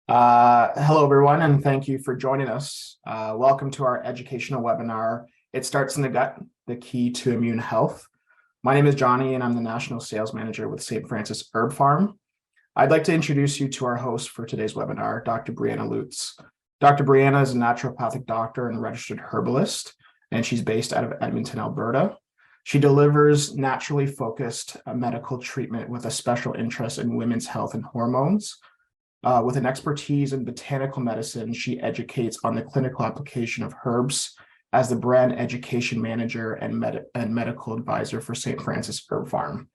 Hello, everyone, and thank you for joining us. Welcome to our educational webinar, It Starts in the Gut, the Key to Immune Health. My name is Johnny, and I'm the National Sales Manager with St. Francis Herb Farm. I'd like to introduce you to our host for today's webinar, Dr. Brianna Lutz. Dr. Brianna is a naturopathic doctor and registered herbalist, and she's based out of Edmonton, Alberta. She delivers naturally focused medical treatment with a special interest in women's health and hormones. With an expertise in botanical medicine, she educates on the clinical application of herbs as the brand education manager and medical advisor for St. Francis Herb Farm.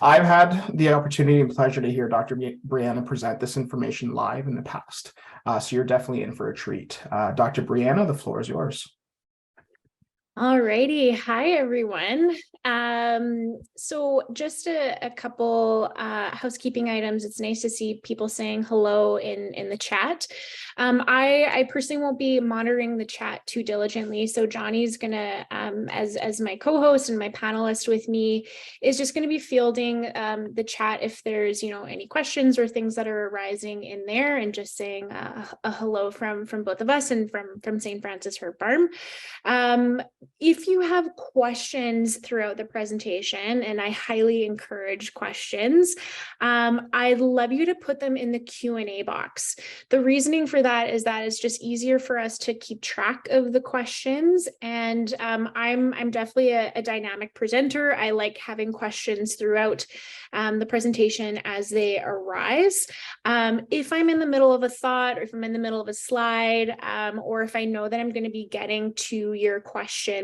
I've had the opportunity and pleasure to hear Dr. Brianna present this information live in the past, so you're definitely in for a treat. Dr. Brianna, the floor is yours. Alrighty. Hi, everyone. So just a couple housekeeping items. It's nice to see people saying hello in the chat. I personally won't be monitoring the chat too diligently. So Johnny's gonna, as my co-host and my panelist with me, is just gonna be fielding the chat if there's any questions or things that are arising in there, and just saying a hello from both of us and from St. Francis Herb Farm. If you have questions throughout the presentation, and I highly encourage questions, I'd love you to put them in the Q&A box. The reasoning for that is that it's just easier for us to keep track of the questions. And I'm definitely a dynamic presenter. I like having questions throughout the presentation as they arise. If I'm in the middle of a thought, or if I'm in the middle of a slide, or if I know that I'm going to be getting to your question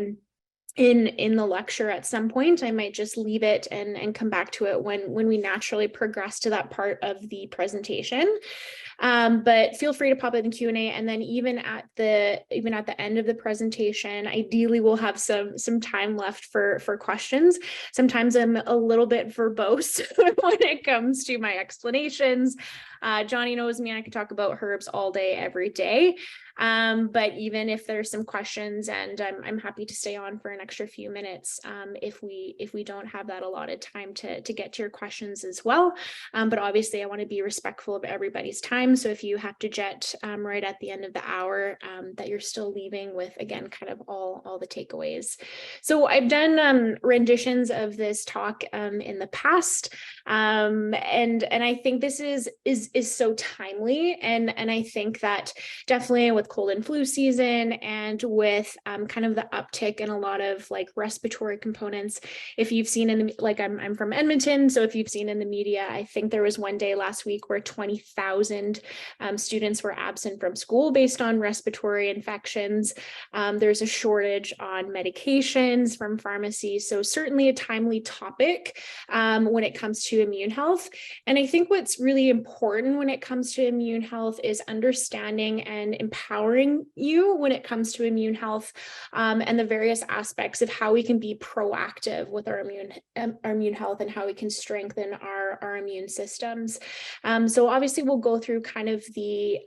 in the lecture at some point, I might just leave it and come back to it when we naturally progress to that part of the presentation. But feel free to pop it in Q&A, and then even at the end of the presentation, ideally we'll have some time left for questions. Sometimes I'm a little bit verbose when it comes to my explanations. Johnny knows me, I can talk about herbs all day, every day. But even if there's some questions, and I'm happy to stay on for an extra few minutes if we don't have that allotted time to get to your questions as well. But obviously I want to be respectful of everybody's time. So if you have to jet right at the end of the hour, that you're still leaving with, again, kind of all the takeaways. So I've done renditions of this talk in the past, and I think this is so timely, and I think that definitely with cold and flu season, and with kind of the uptick in a lot of like respiratory components. If you've seen in the, like I'm from Edmonton, so if you've seen in the media, I think there was one day last week where 20,000 students were absent from school based on respiratory infections. There's a shortage on medications from pharmacies, so certainly a timely topic when it comes to immune health. And I think what's really important when it comes to immune health is understanding and empowering you when it comes to immune health, and the various aspects of how we can be proactive with our immune health, and how we can strengthen our immune systems. So obviously we'll go through kind of the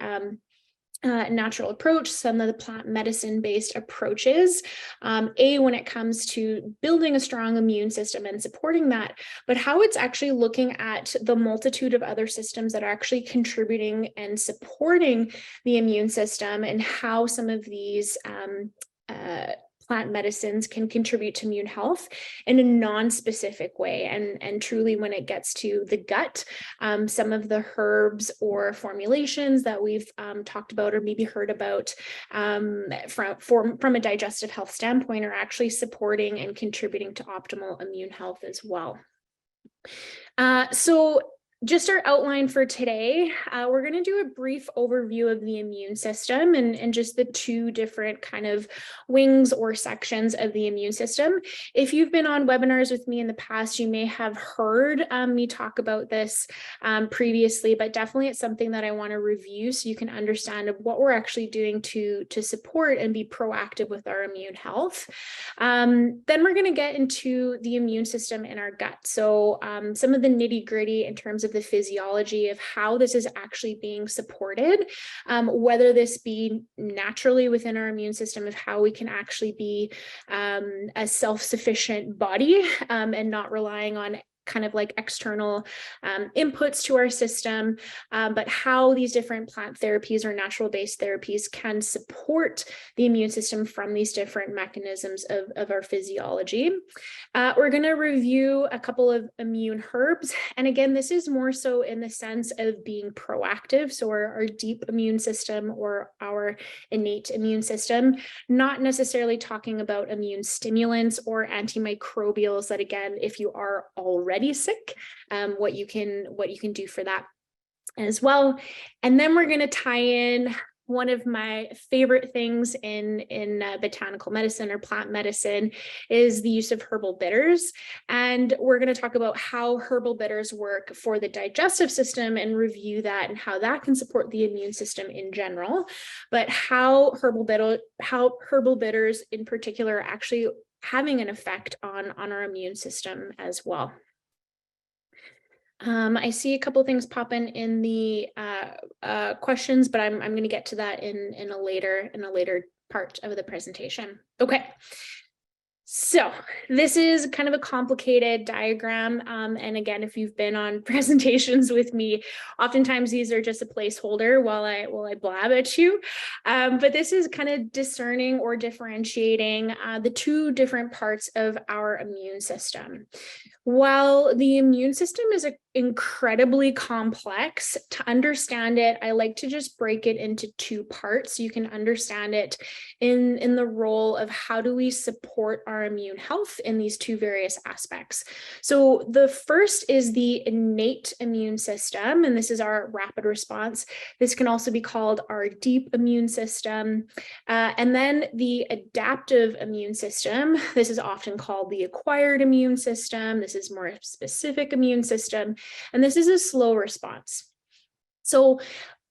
natural approach, some of the plant medicine based approaches, when it comes to building a strong immune system and supporting that, but how it's actually looking at the multitude of other systems that are actually contributing and supporting the immune system, and how some of these plant medicines can contribute to immune health in a non-specific way. And truly, when it gets to the gut, some of the herbs or formulations that we've talked about or maybe heard about from a digestive health standpoint are actually supporting and contributing to optimal immune health as well. So just our outline for today, we're going to do a brief overview of the immune system, and just the two different kind of wings or sections of the immune system. If you've been on webinars with me in the past, you may have heard me talk about this previously, but definitely it's something that I want to review so you can understand what we're actually doing to support and be proactive with our immune health. Then we're going to get into the immune system in our gut. So some of the nitty-gritty in terms of the physiology of how this is actually being supported, whether this be naturally within our immune system, of how we can actually be a self-sufficient body and not relying on kind of like external inputs to our system, but how these different plant therapies or natural-based therapies can support the immune system from these different mechanisms of our physiology. We're going to review a couple of immune herbs. And again, this is more so in the sense of being proactive. So our deep immune system or our innate immune system, not necessarily talking about immune stimulants or antimicrobials that, again, if you are already sick, what you can do for that as well. And then we're going to tie in one of my favorite things in botanical medicine or plant medicine is the use of herbal bitters. And we're going to talk about how herbal bitters work for the digestive system and review that and how that can support the immune system in general, but how herbal bitters in particular are actually having an effect on our immune system as well. I see a couple of things popping in the questions, but I'm going to get to that in a later part of the presentation. Okay. So this is kind of a complicated diagram. And again, if you've been on presentations with me, oftentimes these are just a placeholder while I blab at you. But this is kind of discerning or differentiating the two different parts of our immune system. While the immune system is incredibly complex, to understand it, I like to just break it into two parts so you can understand it in the role of how do we support our immune health in these two various aspects. So the first is the innate immune system, and this is our rapid response. This can also be called our deep immune system. And then the adaptive immune system, this is often called the acquired immune system. This is more specific immune system, and this is a slow response. So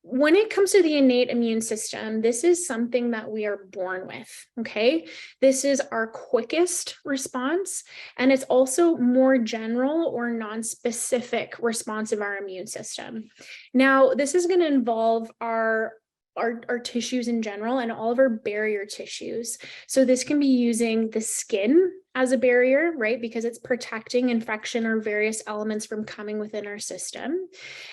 when it comes to the innate immune system, this is something that we are born with, okay? This is our quickest response, and it's also more general or non-specific response of our immune system. Now, this is going to involve our tissues in general and all of our barrier tissues. So this can be using the skin as a barrier, right? Because it's protecting infection or various elements from coming within our system.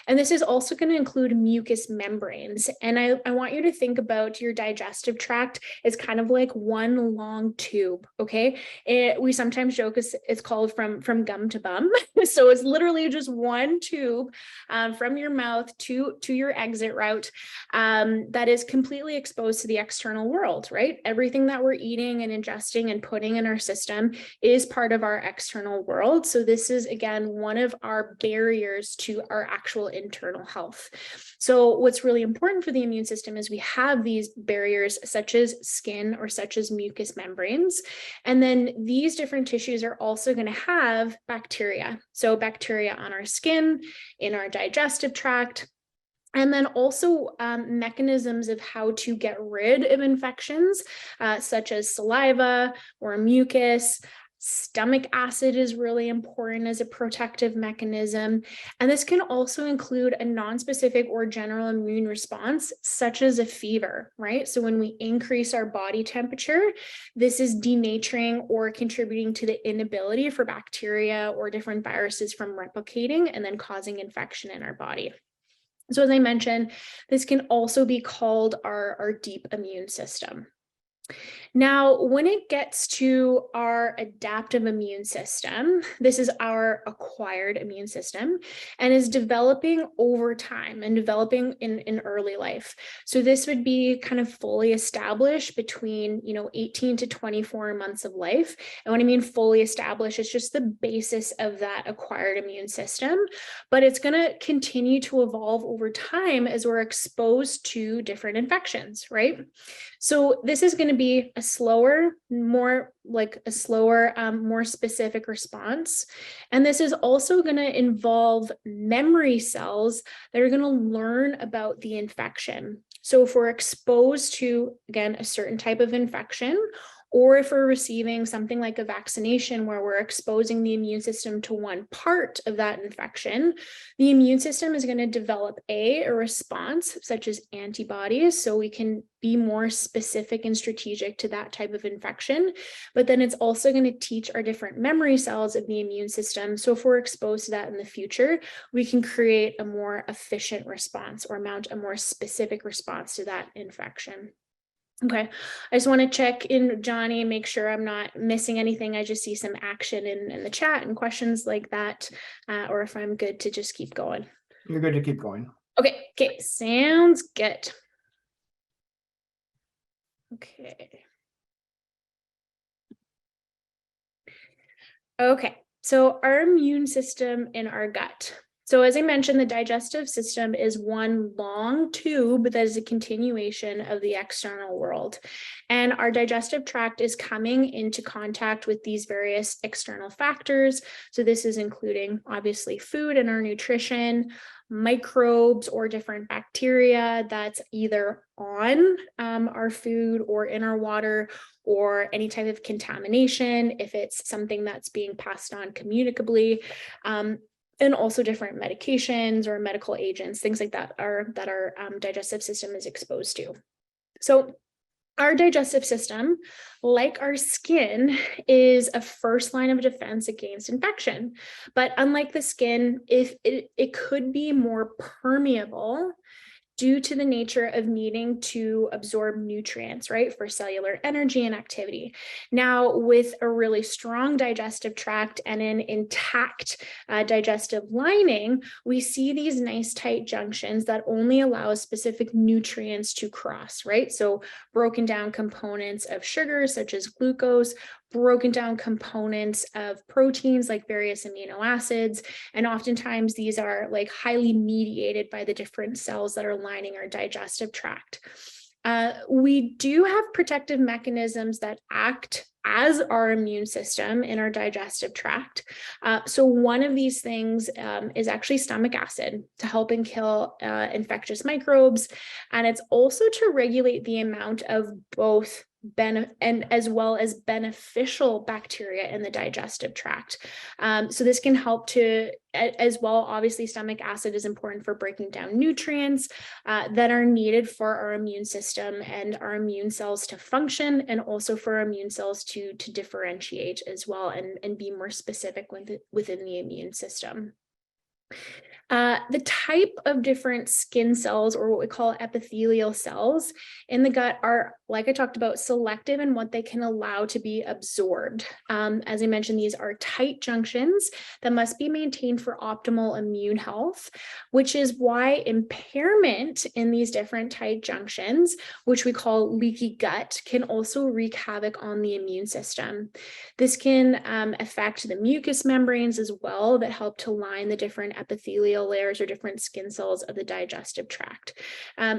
And this is also going to include mucous membranes. And I want you to think about your digestive tract as kind of like one long tube, okay? We sometimes joke it's called from gum to bum. So it's literally just one tube from your mouth to your exit route that is completely exposed to the external world, right? Everything that we're eating and ingesting and putting in our system is part of our external world. So this is, again, one of our barriers to our actual internal health. So what's really important for the immune system is we have these barriers such as skin or such as mucous membranes. And then these different tissues are also going to have bacteria. So bacteria on our skin, in our digestive tract, and then also mechanisms of how to get rid of infections, such as saliva or mucus. Stomach acid is really important as a protective mechanism. And this can also include a non-specific or general immune response, such as a fever, right? So when we increase our body temperature, this is denaturing or contributing to the inability for bacteria or different viruses from replicating and then causing infection in our body. So as I mentioned, this can also be called our deep immune system. Now, when it gets to our adaptive immune system, this is our acquired immune system and is developing over time and developing in early life. So this would be kind of fully established between 18 to 24 months of life. And when I mean fully established, it's just the basis of that acquired immune system, but it's going to continue to evolve over time as we're exposed to different infections, right? So this is going to be a slower, more specific response. And this is also going to involve memory cells that are going to learn about the infection. So if we're exposed to, again, a certain type of infection, or if we're receiving something like a vaccination where we're exposing the immune system to one part of that infection, the immune system is going to develop a response such as antibodies, so we can be more specific and strategic to that type of infection. But then it's also going to teach our different memory cells of the immune system. So if we're exposed to that in the future, we can create a more efficient response or mount a more specific response to that infection. Okay, I just want to check in, Johnny, make sure I'm not missing anything. I just see some action in the chat and questions like that, or if I'm good to just keep going. You're good to keep going. Okay, sounds good. Okay, so our immune system in our gut. So as I mentioned, the digestive system is one long tube that is a continuation of the external world. And our digestive tract is coming into contact with these various external factors. So this is including obviously food and our nutrition, microbes or different bacteria that's either on our food or in our water, or any type of contamination if it's something that's being passed on communicably, and also different medications or medical agents, things like that our digestive system is exposed to. So our digestive system, like our skin, is a first line of defense against infection. But unlike the skin, if it could be more permeable due to the nature of needing to absorb nutrients, right, for cellular energy and activity. Now, with a really strong digestive tract and an intact digestive lining, we see these nice tight junctions that only allow specific nutrients to cross, right? So broken down components of sugars such as glucose, broken down components of proteins like various amino acids, and oftentimes these are like highly mediated by the different cells that are lining our digestive tract. We do have protective mechanisms that act as our immune system in our digestive tract. So one of these things is actually stomach acid to help and kill infectious microbes. And it's also to regulate the amount of both and as well as beneficial bacteria in the digestive tract. So this can help to, as well, obviously stomach acid is important for breaking down nutrients that are needed for our immune system and our immune cells to function, and also for our immune cells to differentiate as well and be more specific within the immune system. The type of different skin cells, or what we call epithelial cells in the gut, are, like I talked about, selective in what they can allow to be absorbed. As I mentioned, these are tight junctions that must be maintained for optimal immune health, which is why impairment in these different tight junctions, which we call leaky gut, can also wreak havoc on the immune system. This can affect the mucous membranes as well that help to line the different epithelial layers or different skin cells of the digestive tract.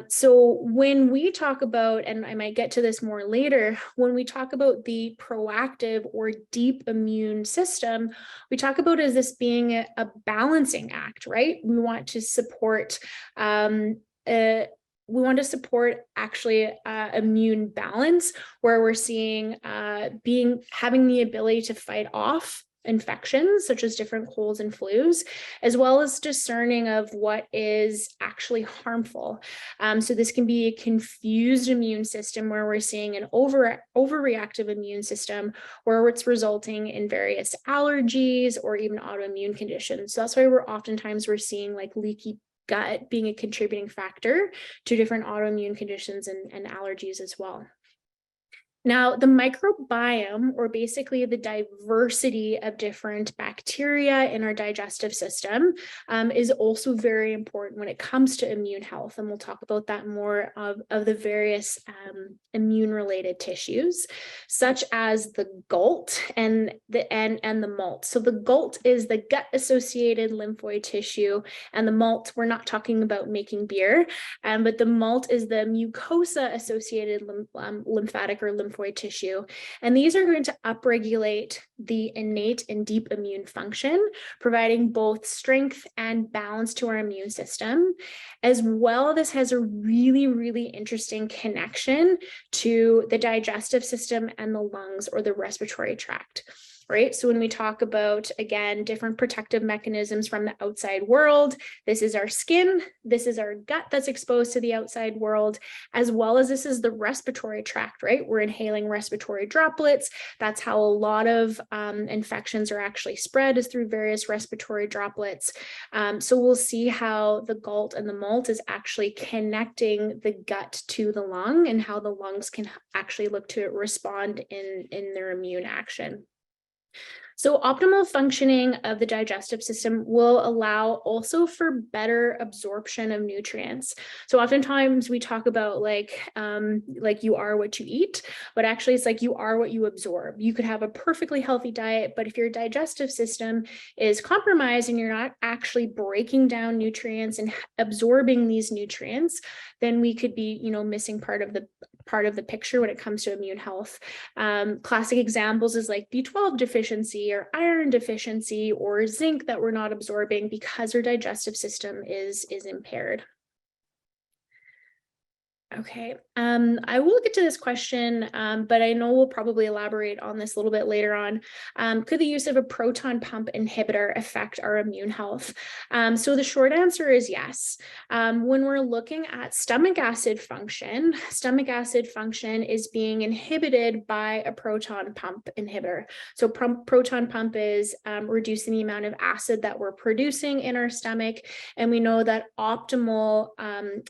So when we talk about, and I might get to this more later, when we talk about the proactive or deep immune system, we talk about it as this being a balancing act, right? We want to support actually immune balance, where we're seeing having the ability to fight off infections such as different colds and flus, as well as discerning of what is actually harmful. So this can be a confused immune system where we're seeing an overreactive immune system where it's resulting in various allergies or even autoimmune conditions. So that's why we're seeing like leaky gut being a contributing factor to different autoimmune conditions and allergies as well. Now, the microbiome, or basically the diversity of different bacteria in our digestive system, is also very important when it comes to immune health. And we'll talk about that more of the various immune-related tissues, such as the GALT and the MALT. So the GALT is the gut-associated lymphoid tissue, and the MALT, we're not talking about making beer, but the MALT is the mucosa-associated lymphatic or lymphoid lymphoid tissue. And these are going to upregulate the innate and deep immune function, providing both strength and balance to our immune system. As well, this has a really, really interesting connection to the digestive system and the lungs or the respiratory tract. Right. So when we talk about, again, different protective mechanisms from the outside world, this is our skin, this is our gut that's exposed to the outside world, as well as this is the respiratory tract, right? We're inhaling respiratory droplets. That's how a lot of infections are actually spread, is through various respiratory droplets. So we'll see how the galt and the malt is actually connecting the gut to the lung, and how the lungs can actually look to respond in their immune action. So optimal functioning of the digestive system will allow also for better absorption of nutrients. So oftentimes we talk about like you are what you eat, but actually it's like you are what you absorb. You could have a perfectly healthy diet, but if your digestive system is compromised and you're not actually breaking down nutrients and absorbing these nutrients, then we could be, missing part of the picture when it comes to immune health. Classic examples is like B12 deficiency or iron deficiency or zinc that we're not absorbing because our digestive system is impaired. Okay, I will get to this question, but I know we'll probably elaborate on this a little bit later on. Could the use of a proton pump inhibitor affect our immune health? So the short answer is yes. When we're looking at stomach acid function is being inhibited by a proton pump inhibitor. So proton pump is reducing the amount of acid that we're producing in our stomach, and we know that optimal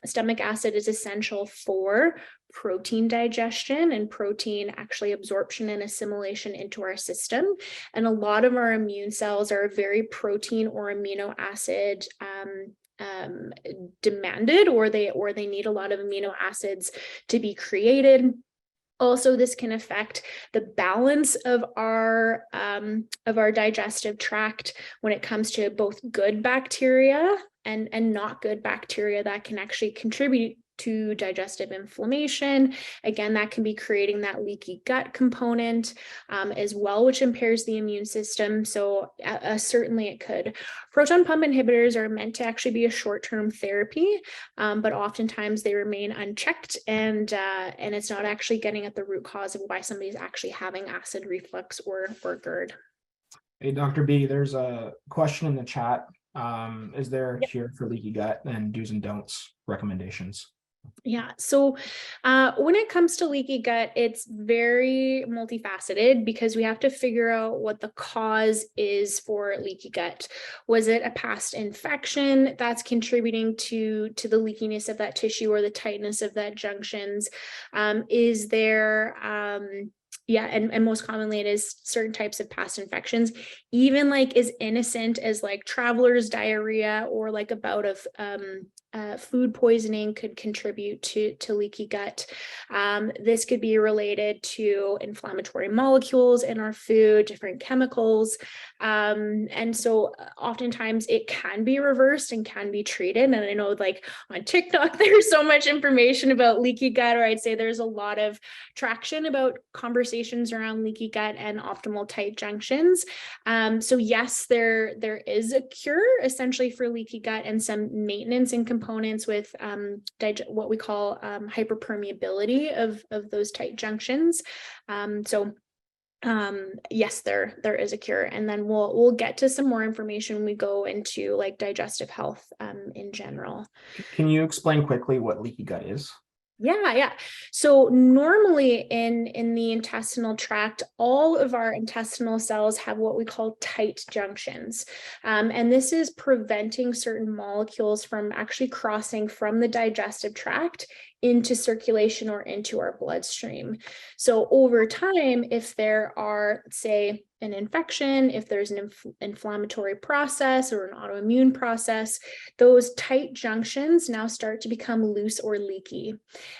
stomach acid is essential for protein digestion and protein actually absorption and assimilation into our system. And a lot of our immune cells are very protein or amino acid demanded, or they need a lot of amino acids to be created. Also, this can affect the balance of our digestive tract when it comes to both good bacteria and not good bacteria that can actually contribute to digestive inflammation. Again, that can be creating that leaky gut component as well, which impairs the immune system. So certainly it could. Proton pump inhibitors are meant to actually be a short-term therapy, but oftentimes they remain unchecked, and it's not actually getting at the root cause of why somebody's actually having acid reflux or GERD. Hey, Dr. B, there's a question in the chat. Is there a cure for leaky gut, and do's and don'ts recommendations? Yeah, so when it comes to leaky gut, it's very multifaceted because we have to figure out what the cause is for leaky gut. Was it a past infection that's contributing to the leakiness of that tissue or the tightness of that junctions? Is there and most commonly it is certain types of past infections, even like as innocent as like traveler's diarrhea or like a bout of food poisoning could contribute to leaky gut. This could be related to inflammatory molecules in our food, different chemicals. And so oftentimes it can be reversed and can be treated. And I know like on TikTok, there's so much information about leaky gut, or I'd say there's a lot of traction about conversations around leaky gut and optimal tight junctions. So yes, there is a cure essentially for leaky gut and some maintenance and components with what we call hyperpermeability of those tight junctions. Yes, there is a cure, and then we'll get to some more information when we go into like digestive health in general. Can you explain quickly what leaky gut is? Yeah. So normally in the intestinal tract, all of our intestinal cells have what we call tight junctions. And this is preventing certain molecules from actually crossing from the digestive tract into circulation or into our bloodstream. So over time, if there are, say, an infection, if there's an inflammatory process or an autoimmune process, those tight junctions now start to become loose or leaky.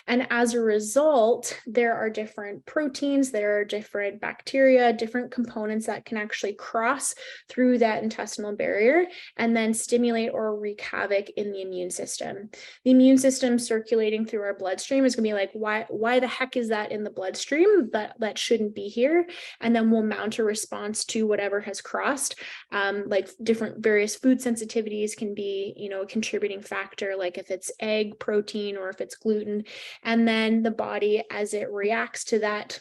And as a result, there are different proteins, there are different bacteria, different components that can actually cross through that intestinal barrier and then stimulate or wreak havoc in the immune system. The immune system circulating through our bloodstream is going to be like, why the heck is that in the bloodstream? That shouldn't be here. And then we'll mount a response to whatever has crossed. Like different various food sensitivities can be, a contributing factor, like if it's egg protein or if it's gluten. And then the body, as it reacts to that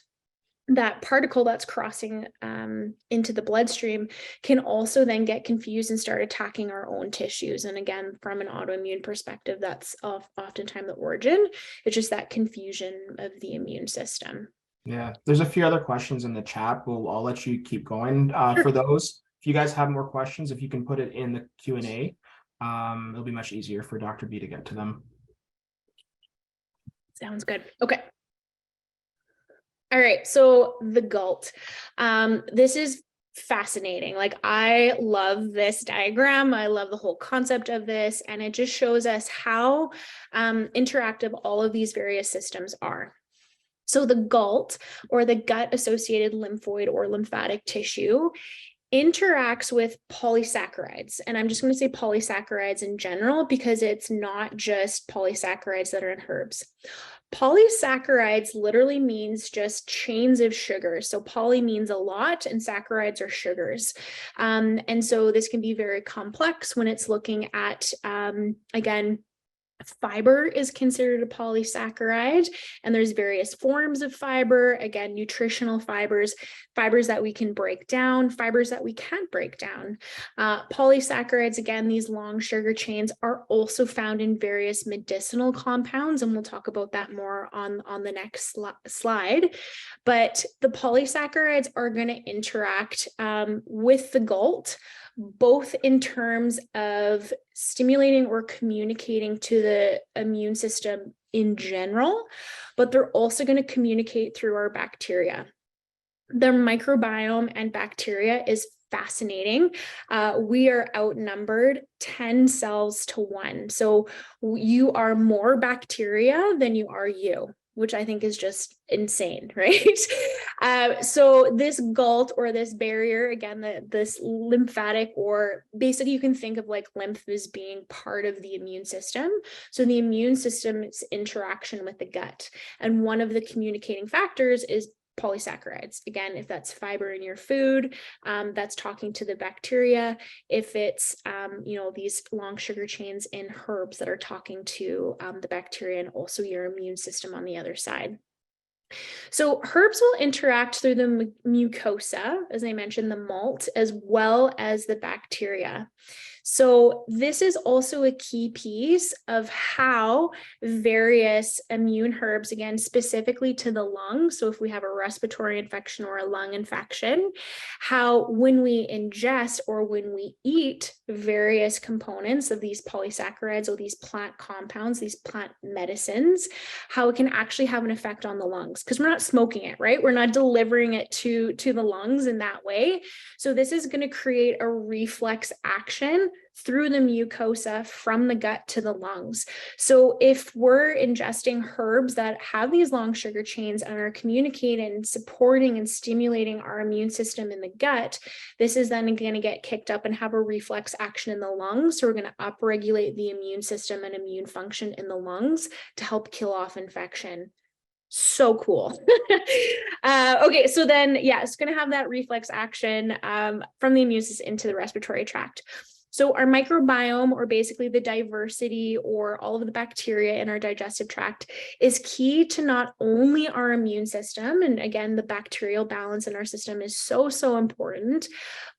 particle that's crossing into the bloodstream, can also then get confused and start attacking our own tissues. And again, from an autoimmune perspective, that's oftentimes the origin. It's just that confusion of the immune system. Yeah, there's a few other questions in the chat. I'll let you keep going. Sure. For those, if you guys have more questions, if you can put it in the Q&A, it'll be much easier for Dr. B to get to them. Sounds good. Okay. All right, so the GALT. This is fascinating. Like, I love this diagram. I love the whole concept of this, and it just shows us how interactive all of these various systems are. So the GALT, or the gut-associated lymphoid or lymphatic tissue, interacts with polysaccharides. And I'm just going to say polysaccharides in general because it's not just polysaccharides that are in herbs. Polysaccharides literally means just chains of sugars. So poly means a lot and saccharides are sugars. And so this can be very complex when it's looking at, again, fiber is considered a polysaccharide, and there's various forms of fiber. Again, nutritional fibers that we can break down, fibers that we can't break down. Polysaccharides, again, these long sugar chains, are also found in various medicinal compounds, and we'll talk about that more on the next slide. But the polysaccharides are going to interact with the GALT, both in terms of stimulating or communicating to the immune system in general, but they're also going to communicate through our bacteria. The microbiome and bacteria is fascinating. We are outnumbered 10 cells to 1. So you are more bacteria than you are you, which I think is just insane, right? So this GALT, or this barrier, again, this lymphatic, or basically you can think of like lymph as being part of the immune system. So the immune system's interaction with the gut. And one of the communicating factors is polysaccharides. Again, if that's fiber in your food, that's talking to the bacteria. If it's, these long sugar chains in herbs that are talking to the bacteria and also your immune system on the other side. So herbs will interact through the mucosa, as I mentioned, the malt, as well as the bacteria. So this is also a key piece of how various immune herbs, again, specifically to the lungs, so if we have a respiratory infection or a lung infection, how when we ingest or when we eat various components of these polysaccharides or these plant compounds, these plant medicines, how it can actually have an effect on the lungs, because we're not smoking it, right? We're not delivering it to the lungs in that way. So this is going to create a reflex action through the mucosa from the gut to the lungs. So if we're ingesting herbs that have these long sugar chains and are communicating and supporting and stimulating our immune system in the gut, this is then going to get kicked up and have a reflex action in the lungs. So we're going to upregulate the immune system and immune function in the lungs to help kill off infection. So cool. Okay, so then, yeah, it's going to have that reflex action from the immune system into the respiratory tract. So our microbiome, or basically the diversity or all of the bacteria in our digestive tract, is key to not only our immune system, and again, the bacterial balance in our system is so, so important,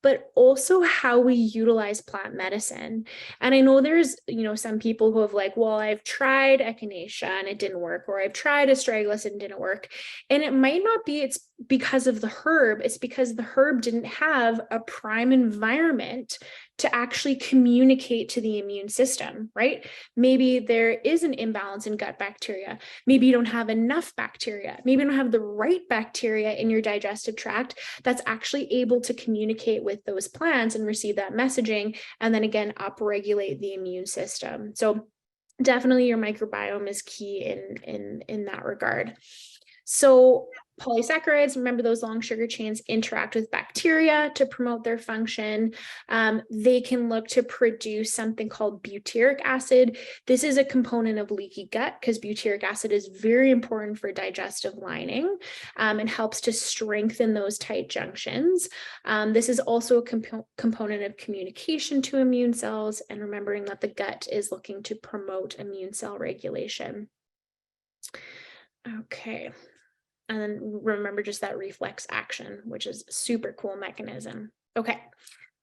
but also how we utilize plant medicine. And I know there's, some people who have like, well, I've tried echinacea and it didn't work, or I've tried astragalus and it didn't work. And it might not be it's because of the herb, it's because the herb didn't have a prime environment to actually communicate to the immune system, right? Maybe there is an imbalance in gut bacteria. Maybe you don't have enough bacteria. Maybe you don't have the right bacteria in your digestive tract that's actually able to communicate with those plants and receive that messaging, and then again, upregulate the immune system. So definitely your microbiome is key in that regard. So polysaccharides, remember those long sugar chains interact with bacteria to promote their function. They can look to produce something called butyric acid. This is a component of leaky gut because butyric acid is very important for digestive lining and helps to strengthen those tight junctions. This is also a component of communication to immune cells, and remembering that the gut is looking to promote immune cell regulation. Okay. And then remember just that reflex action, which is a super cool mechanism. Okay.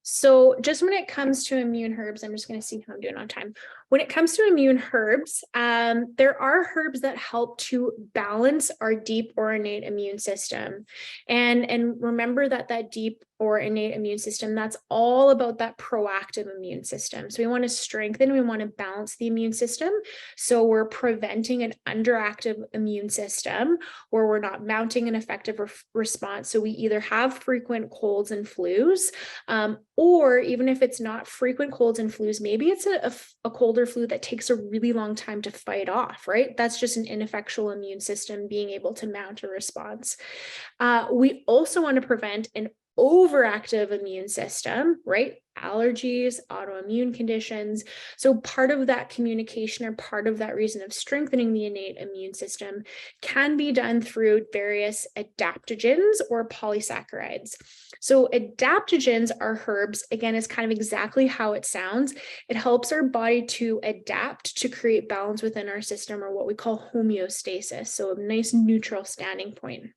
So just when it comes to immune herbs, I'm just going to see how I'm doing on time. When it comes to immune herbs, there are herbs that help to balance our deep or innate immune system. And remember that deep or innate immune system, that's all about that proactive immune system. So we want to strengthen, we want to balance the immune system. So we're preventing an underactive immune system where we're not mounting an effective response. So we either have frequent colds and flus, or even if it's not frequent colds and flus, maybe it's a cold or flu that takes a really long time to fight off, right? That's just an ineffectual immune system being able to mount a response. We also want to prevent an overactive immune system, right? Allergies, autoimmune conditions. So part of that communication or part of that reason of strengthening the innate immune system can be done through various adaptogens or polysaccharides. So adaptogens are herbs, again, is kind of exactly how it sounds. It helps our body to adapt to create balance within our system, or what we call homeostasis. So a nice neutral standing point.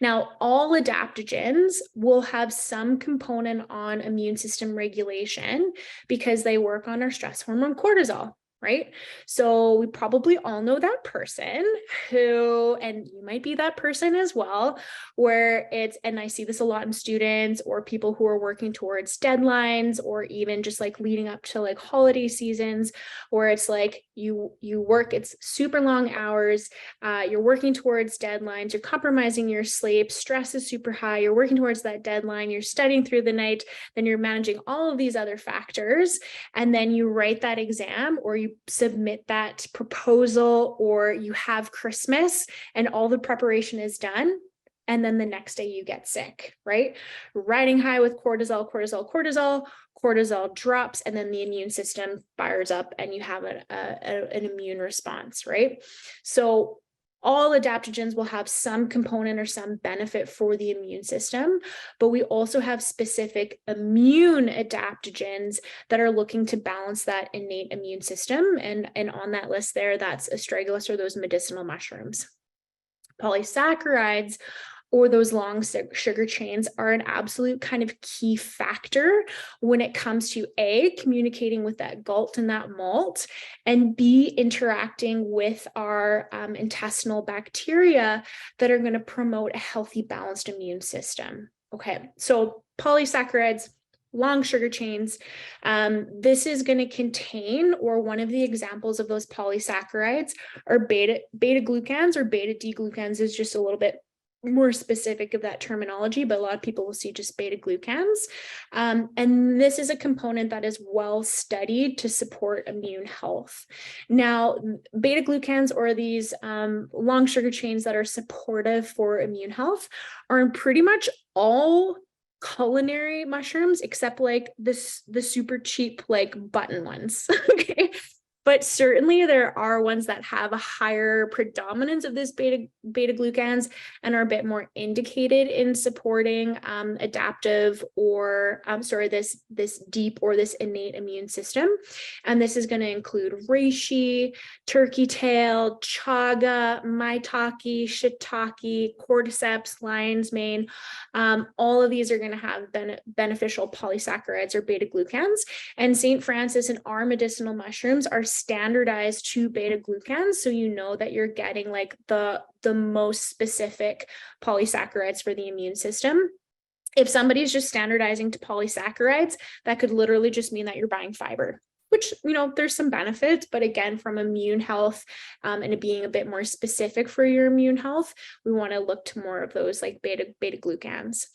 Now, all adaptogens will have some component on immune system regulation because they work on our stress hormone cortisol, right? So we probably all know that person who, and you might be that person as well, where it's, and I see this a lot in students or people who are working towards deadlines, or even just like leading up to like holiday seasons, where it's like you work, it's super long hours, you're working towards deadlines, you're compromising your sleep, stress is super high, you're working towards that deadline, you're studying through the night, then you're managing all of these other factors, and then you write that exam or you submit that proposal, or you have Christmas and all the preparation is done, and then the next day you get sick, right? Riding high with cortisol drops, and then the immune system fires up and you have an immune response, right? So all adaptogens will have some component or some benefit for the immune system, but we also have specific immune adaptogens that are looking to balance that innate immune system. And on that list there, that's astragalus, or those medicinal mushrooms. Polysaccharides, or those long sugar chains, are an absolute kind of key factor when it comes to A, communicating with that gut and that malt, and B, interacting with our intestinal bacteria that are going to promote a healthy, balanced immune system. Okay, so polysaccharides, long sugar chains, this is going to contain, or one of the examples of those polysaccharides are beta glucans, or beta D glucans is just a little bit more specific of that terminology, but a lot of people will see just beta glucans. And this is a component that is well studied to support immune health. Now, beta glucans, or these long sugar chains that are supportive for immune health, are in pretty much all culinary mushrooms, except like the super cheap like button ones. Okay. But certainly there are ones that have a higher predominance of this beta glucans and are a bit more indicated in supporting adaptive, or this deep or this innate immune system. And this is going to include reishi, turkey tail, chaga, maitake, shiitake, cordyceps, lion's mane. All of these are going to have beneficial polysaccharides or beta glucans. And St. Francis and our medicinal mushrooms are standardized to beta glucans, so you know that you're getting like the most specific polysaccharides for the immune system. If somebody's just standardizing to polysaccharides, that could literally just mean that you're buying fiber, which, there's some benefits, but again, from immune health and it being a bit more specific for your immune health, we want to look to more of those like beta glucans.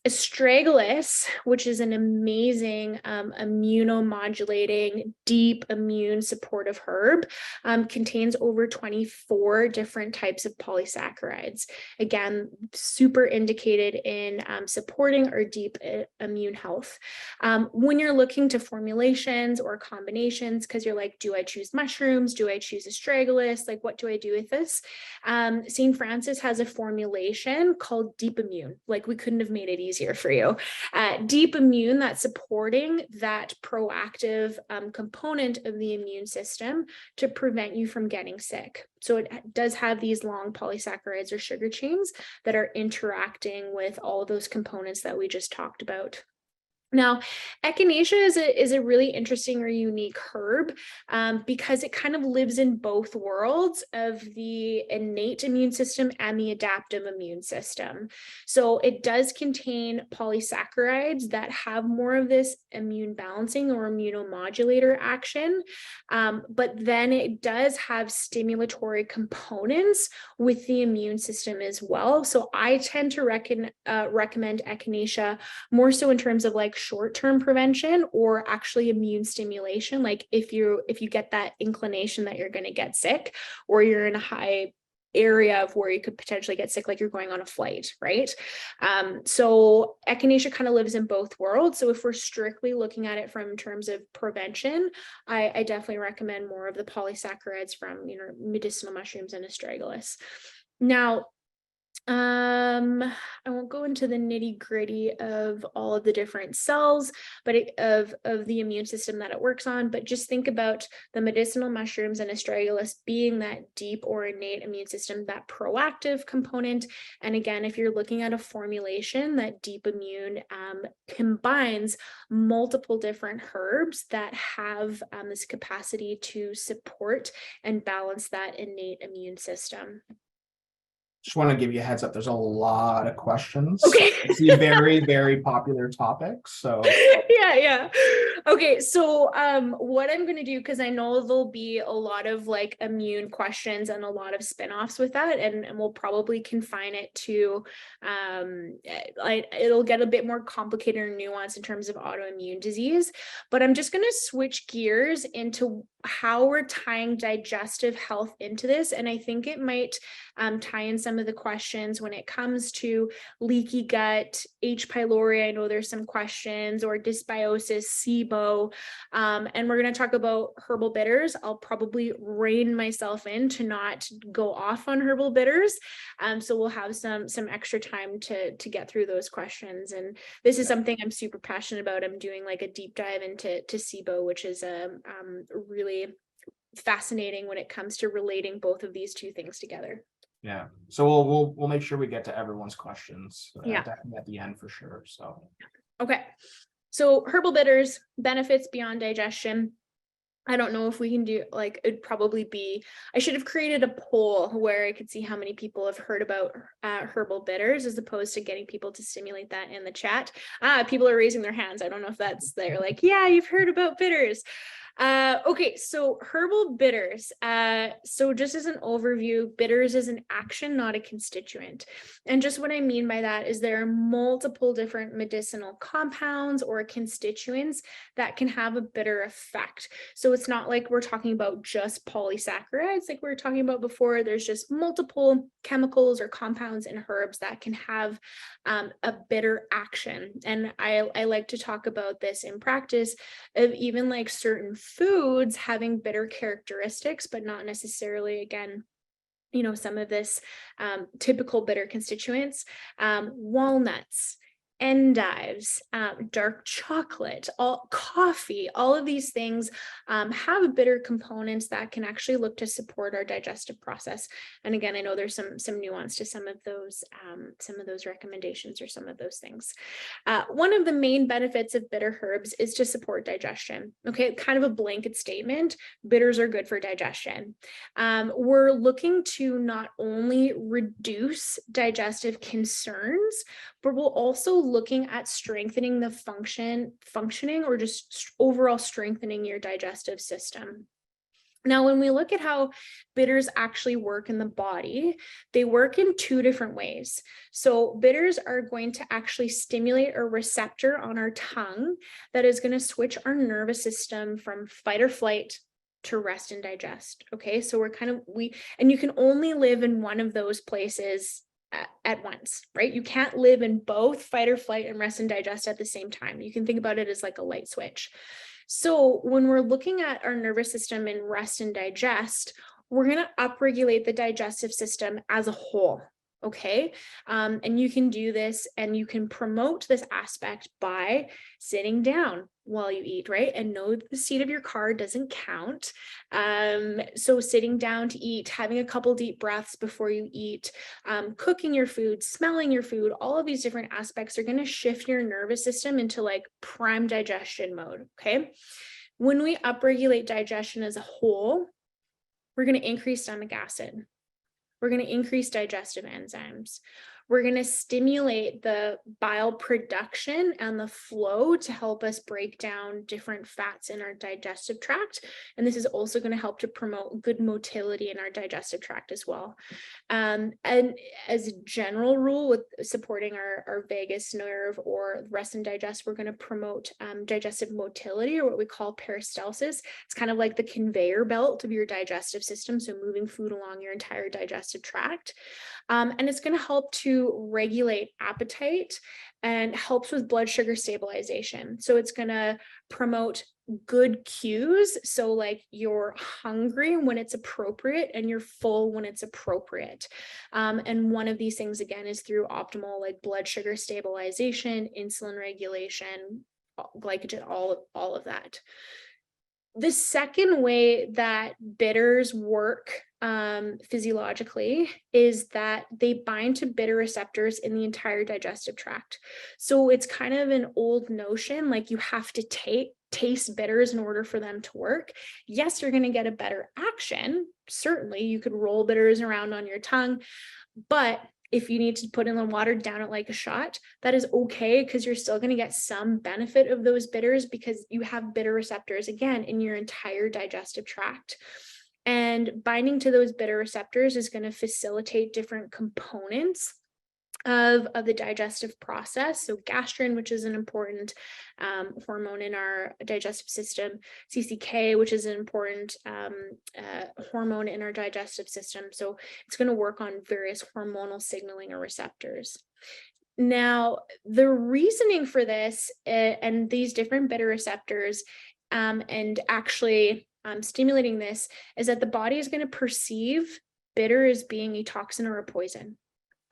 Astragalus, which is an amazing immunomodulating, deep immune supportive herb, contains over 24 different types of polysaccharides. Again, super indicated in supporting our deep immune health. When you're looking to formulations or combinations, because you're like, do I choose mushrooms? Do I choose astragalus? Like, what do I do with this? St. Francis has a formulation called Deep Immune. Like, we couldn't have made it easier for you. Deep immune, that's supporting that proactive component of the immune system to prevent you from getting sick. So it does have these long polysaccharides or sugar chains that are interacting with all of those components that we just talked about. Now, echinacea is a really interesting or unique herb because it kind of lives in both worlds of the innate immune system and the adaptive immune system. So it does contain polysaccharides that have more of this immune balancing or immunomodulator action, but then it does have stimulatory components with the immune system as well. So I tend to recommend echinacea more so in terms of like short-term prevention or actually immune stimulation. Like if you get that inclination that you're going to get sick, or you're in a high area of where you could potentially get sick, like you're going on a flight, right? So echinacea kind of lives in both worlds. So if we're strictly looking at it from terms of prevention, I definitely recommend more of the polysaccharides from medicinal mushrooms and astragalus. Now, I won't go into the nitty gritty of all of the different cells, but of the immune system that it works on. But just think about the medicinal mushrooms and astragalus being that deep or innate immune system, that proactive component. And again, if you're looking at a formulation, that deep immune combines multiple different herbs that have this capacity to support and balance that innate immune system. Just want to give you a heads up. There's a lot of questions. Okay. It's a very, very popular topic. So yeah. Okay. So what I'm going to do, because I know there'll be a lot of like immune questions and a lot of spinoffs with that, and we'll probably confine it to it'll get a bit more complicated or nuanced in terms of autoimmune disease. But I'm just going to switch gears into how we're tying digestive health into this. And I think it might tie in some of the questions when it comes to leaky gut, H. pylori. I know there's some questions, or dysbiosis, SIBO. And we're going to talk about herbal bitters. I'll probably rein myself in to not go off on herbal bitters. So we'll have some extra time to get through those questions. And this is something I'm super passionate about. I'm doing like a deep dive into SIBO, which is really fascinating when it comes to relating both of these two things together. Yeah. So we'll make sure we get to everyone's questions. Definitely at the end for sure. So okay. So herbal bitters, benefits beyond digestion. I don't know if we can do, like, it'd probably be, I should have created a poll where I could see how many people have heard about herbal bitters, as opposed to getting people to stimulate that in the chat. People are raising their hands. I don't know if they're like, yeah, you've heard about bitters. Okay, so herbal bitters. So just as an overview, bitters is an action, not a constituent. And just what I mean by that is there are multiple different medicinal compounds or constituents that can have a bitter effect. So it's not like we're talking about just polysaccharides like we were talking about before. There's just multiple chemicals or compounds in herbs that can have a bitter action. And I like to talk about this in practice of even like certain foods having bitter characteristics, but not necessarily, again, some of this typical bitter constituents. Walnuts, endives, dark chocolate, coffee, all of these things have bitter components that can actually look to support our digestive process. And again, I know there's some nuance to some of those recommendations or some of those things. One of the main benefits of bitter herbs is to support digestion. Okay, kind of a blanket statement. Bitters are good for digestion. We're looking to not only reduce digestive concerns, but we're also looking at strengthening the functioning, or just overall strengthening your digestive system. Now, when we look at how bitters actually work in the body, they work in two different ways. So bitters are going to actually stimulate a receptor on our tongue that is going to switch our nervous system from fight or flight to rest and digest. Okay, so and you can only live in one of those places at once, right? You can't live in both fight or flight and rest and digest at the same time. You can think about it as like a light switch. So when we're looking at our nervous system in rest and digest, we're going to upregulate the digestive system as a whole. Okay. And you can do this, and you can promote this aspect by sitting down while you eat, right? And know the seat of your car doesn't count. So sitting down to eat, having a couple deep breaths before you eat, cooking your food, smelling your food, all of these different aspects are going to shift your nervous system into like prime digestion mode. Okay. When we upregulate digestion as a whole, we're going to increase stomach acid. We're going to increase digestive enzymes. We're going to stimulate the bile production and the flow to help us break down different fats in our digestive tract. And this is also going to help to promote good motility in our digestive tract as well. And as a general rule, with supporting our vagus nerve or rest and digest, we're going to promote digestive motility, or what we call peristalsis. It's kind of like the conveyor belt of your digestive system, so moving food along your entire digestive tract. And it's going to help to regulate appetite and helps with blood sugar stabilization. So it's going to promote good cues. So like you're hungry when it's appropriate and you're full when it's appropriate. And one of these things, again, is through optimal like blood sugar stabilization, insulin regulation, glycogen, all of that. The second way that bitters work physiologically is that they bind to bitter receptors in the entire digestive tract. So it's kind of an old notion, like you have to taste bitters in order for them to work. Yes, you're going to get a better action. Certainly, you could roll bitters around on your tongue, but if you need to put in the water, down it like a shot, that is okay, because you're still going to get some benefit of those bitters because you have bitter receptors, again, in your entire digestive tract. And binding to those bitter receptors is going to facilitate different components of the digestive process. So gastrin, which is an important hormone in our digestive system, CCK, which is an important hormone in our digestive system. So it's going to work on various hormonal signaling or receptors. Now, the reasoning for this and these different bitter receptors and actually stimulating this is that the body is going to perceive bitter as being a toxin or a poison,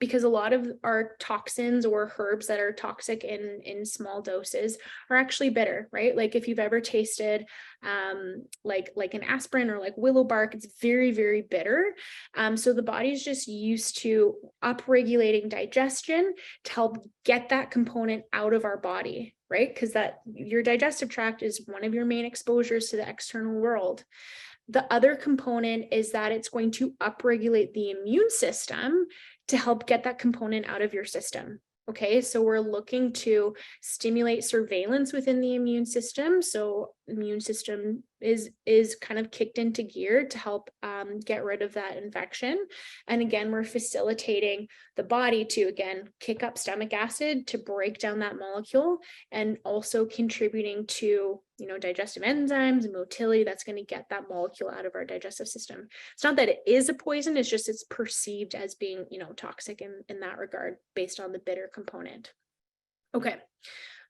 because a lot of our toxins or herbs that are toxic in small doses are actually bitter, right? Like if you've ever tasted like an aspirin or like willow bark, it's very, very bitter. So the body's just used to upregulating digestion to help get that component out of our body, right? Because that your digestive tract is one of your main exposures to the external world. The other component is that it's going to upregulate the immune system to help get that component out of your system. Okay, so we're looking to stimulate surveillance within the immune system. So immune system is kind of kicked into gear to help get rid of that infection. And again, we're facilitating the body to, again, kick up stomach acid to break down that molecule, and also contributing to, digestive enzymes and motility that's going to get that molecule out of our digestive system. It's not that it is a poison, it's just it's perceived as being, toxic in that regard based on the bitter component. Okay.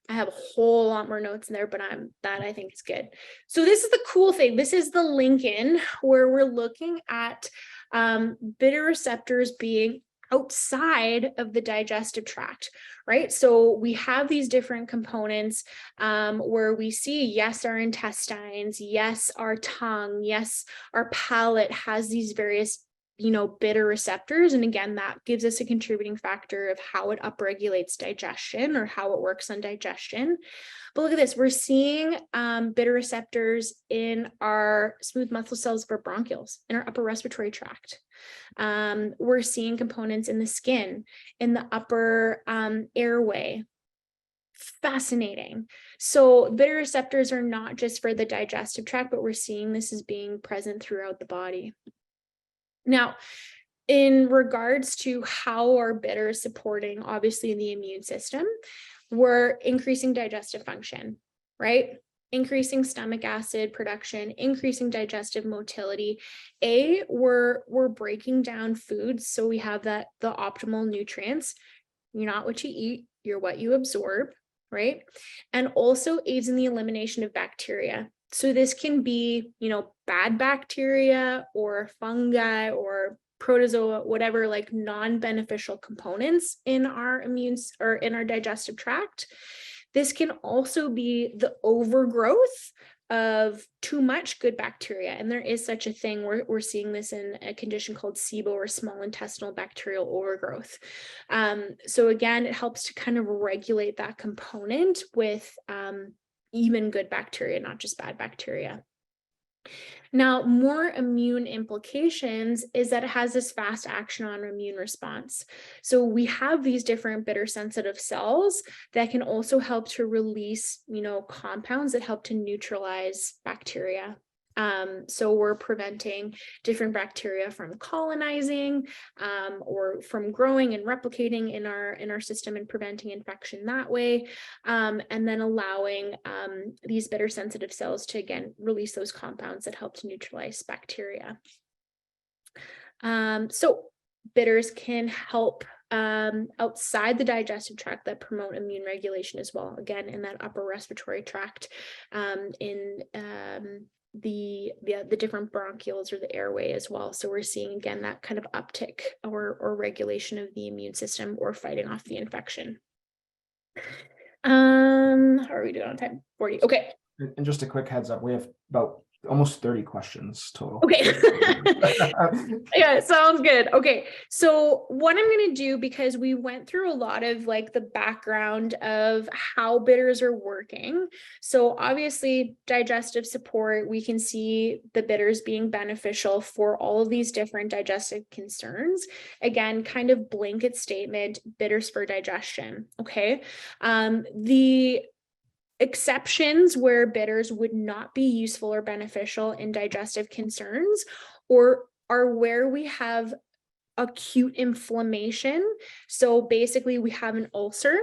I have a whole lot more notes in there, but I think is good. So this is the cool thing. This is the link-in where we're looking at bitter receptors being outside of the digestive tract, right? So we have these different components where we see, yes, our intestines, yes, our tongue, yes, our palate has these various bitter receptors. And again, that gives us a contributing factor of how it upregulates digestion or how it works on digestion. But look at this, we're seeing bitter receptors in our smooth muscle cells of our bronchioles, in our upper respiratory tract. We're seeing components in the skin, in the upper airway. Fascinating. So bitter receptors are not just for the digestive tract, but we're seeing this as being present throughout the body. Now, in regards to how are bitters supporting, obviously, the immune system, we're increasing digestive function, right? Increasing stomach acid production, increasing digestive motility. We're breaking down foods so we have the optimal nutrients. You're not what you eat, you're what you absorb, right? And also aids in the elimination of bacteria. So this can be, bad bacteria or fungi or protozoa, whatever, like non-beneficial components in our or in our digestive tract. This can also be the overgrowth of too much good bacteria. And there is such a thing. We're seeing this in a condition called SIBO, or small intestinal bacterial overgrowth. So again, it helps to kind of regulate that component with even good bacteria, not just bad bacteria. Now, more immune implications is that it has this fast action on immune response. So we have these different bitter sensitive cells that can also help to release, compounds that help to neutralize bacteria. So we're preventing different bacteria from colonizing or from growing and replicating in our system and preventing infection that way. And then allowing these bitter sensitive cells to, again, release those compounds that help to neutralize bacteria. So bitters can help outside the digestive tract that promote immune regulation as well. Again, in that upper respiratory tract, in the different bronchioles or the airway as well. So we're seeing, again, that kind of uptick or regulation of the immune system or fighting off the infection. How are we doing on time? 40. Okay. And just a quick heads up, we have about almost 30 questions total. Okay. Yeah, sounds good. Okay. So what I'm going to do, because we went through a lot of like the background of how bitters are working. So obviously digestive support, we can see the bitters being beneficial for all of these different digestive concerns. Again, kind of blanket statement, bitters for digestion. Okay. The exceptions where bitters would not be useful or beneficial in digestive concerns or are where we have acute inflammation. So basically we have an ulcer,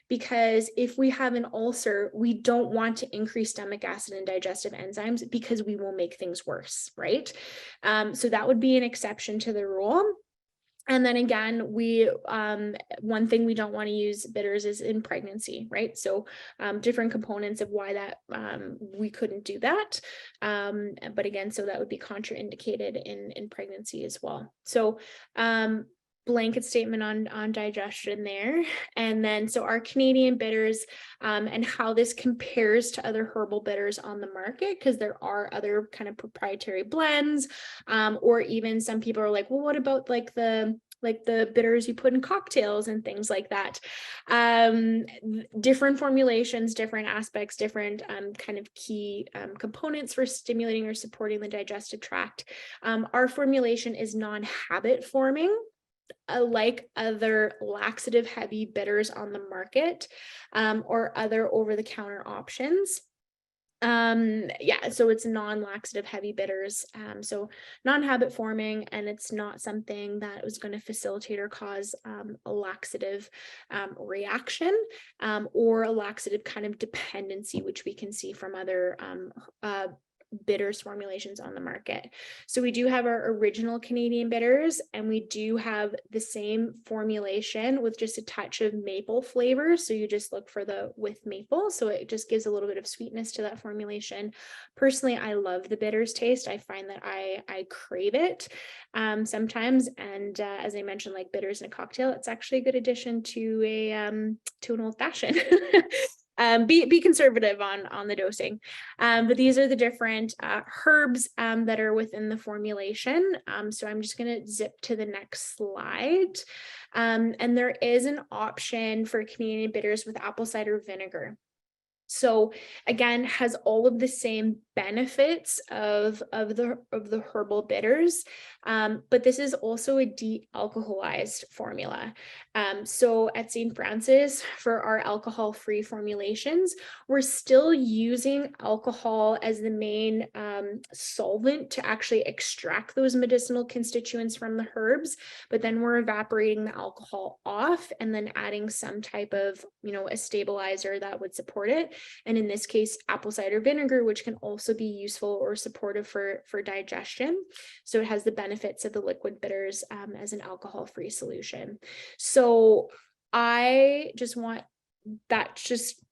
because if we have an ulcer, we don't want to increase stomach acid and digestive enzymes because we will make things worse, right? So that would be an exception to the rule. And then again, one thing we don't want to use bitters is in pregnancy, right? So different components of why that we couldn't do that. But again, so that would be contraindicated in pregnancy as well. So blanket statement on digestion there. And then so our Canadian bitters and how this compares to other herbal bitters on the market, because there are other kind of proprietary blends, or even some people are like, well, what about like the bitters you put in cocktails and things like that. Different formulations, different aspects, different kind of key components for stimulating or supporting the digestive tract. Our formulation is non-habit forming, like other laxative heavy bitters on the market, or other over-the-counter options. So it's non-laxative heavy bitters, so non-habit forming, and it's not something that was going to facilitate or cause a laxative reaction, or a laxative kind of dependency, which we can see from other bitters formulations on the market. So we do have our original Canadian bitters, and we do have the same formulation with just a touch of maple flavor. So you just look for with maple. So it just gives a little bit of sweetness to that formulation. Personally, I love the bitters taste. I find that I crave it sometimes. And as I mentioned, like bitters in a cocktail, it's actually a good addition to an old fashioned. Be conservative on the dosing. But these are the different herbs that are within the formulation. So I'm just going to zip to the next slide. And there is an option for Canadian bitters with apple cider vinegar. So again, has all of the same benefits of the herbal bitters, but this is also a de-alcoholized formula. So at St. Francis, for our alcohol-free formulations, we're still using alcohol as the main solvent to actually extract those medicinal constituents from the herbs, but then we're evaporating the alcohol off and then adding some type of, a stabilizer that would support it. And in this case, apple cider vinegar, which can also be useful or supportive for digestion. So it has the benefits of the liquid bitters as an alcohol-free solution. So I just want, that just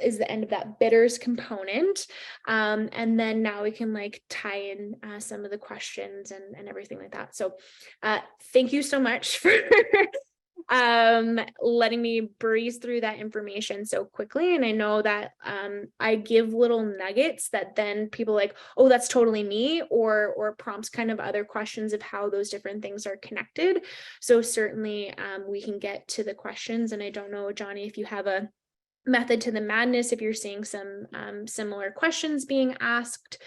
is the end of that bitters component. And then now we can tie in some of the questions and everything like that. So thank you so much for letting me breeze through that information so quickly. And I know that I give little nuggets that then people oh, that's totally me, or prompts kind of other questions of how those different things are connected. So certainly we can get to the questions. And I don't know, Johnny, if you have a method to the madness, if you're seeing some similar questions being asked,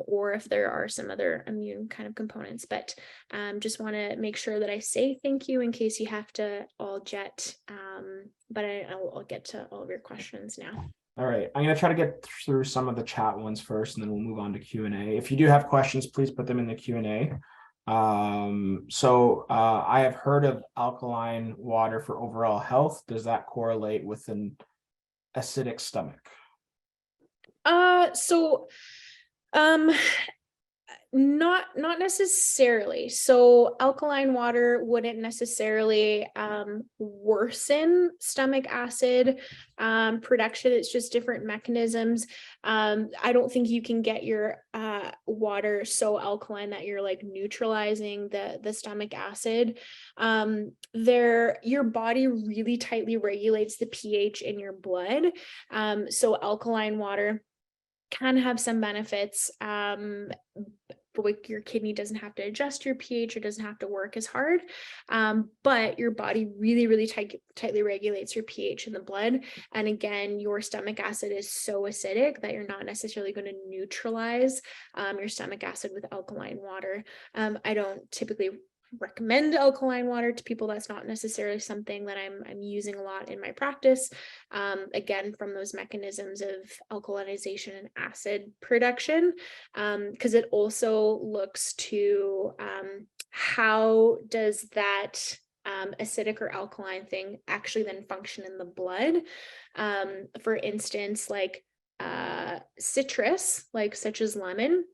or if there are some other immune kind of components, but just want to make sure that I say thank you in case you have to all jet, but I'll get to all of your questions now. All right, I'm going to try to get through some of the chat ones first, and then we'll move on to Q&A. If you do have questions, please put them in the Q&A. I have heard of alkaline water for overall health. Does that correlate with an acidic stomach? Not necessarily. So alkaline water wouldn't necessarily worsen stomach acid production. It's just different mechanisms. I don't think you can get your water so alkaline that you're neutralizing the stomach acid. Your body really tightly regulates the pH in your blood. So alkaline water can have some benefits, but your kidney doesn't have to adjust your pH or doesn't have to work as hard, but your body really tightly regulates your pH in the blood. And again, your stomach acid is so acidic that you're not necessarily going to neutralize your stomach acid with alkaline water. I don't typically recommend alkaline water to people. That's not necessarily something that I'm using a lot in my practice. Again, from those mechanisms of alkalinization and acid production, because it also looks to how does that acidic or alkaline thing actually then function in the blood. For instance, citrus, such as lemon,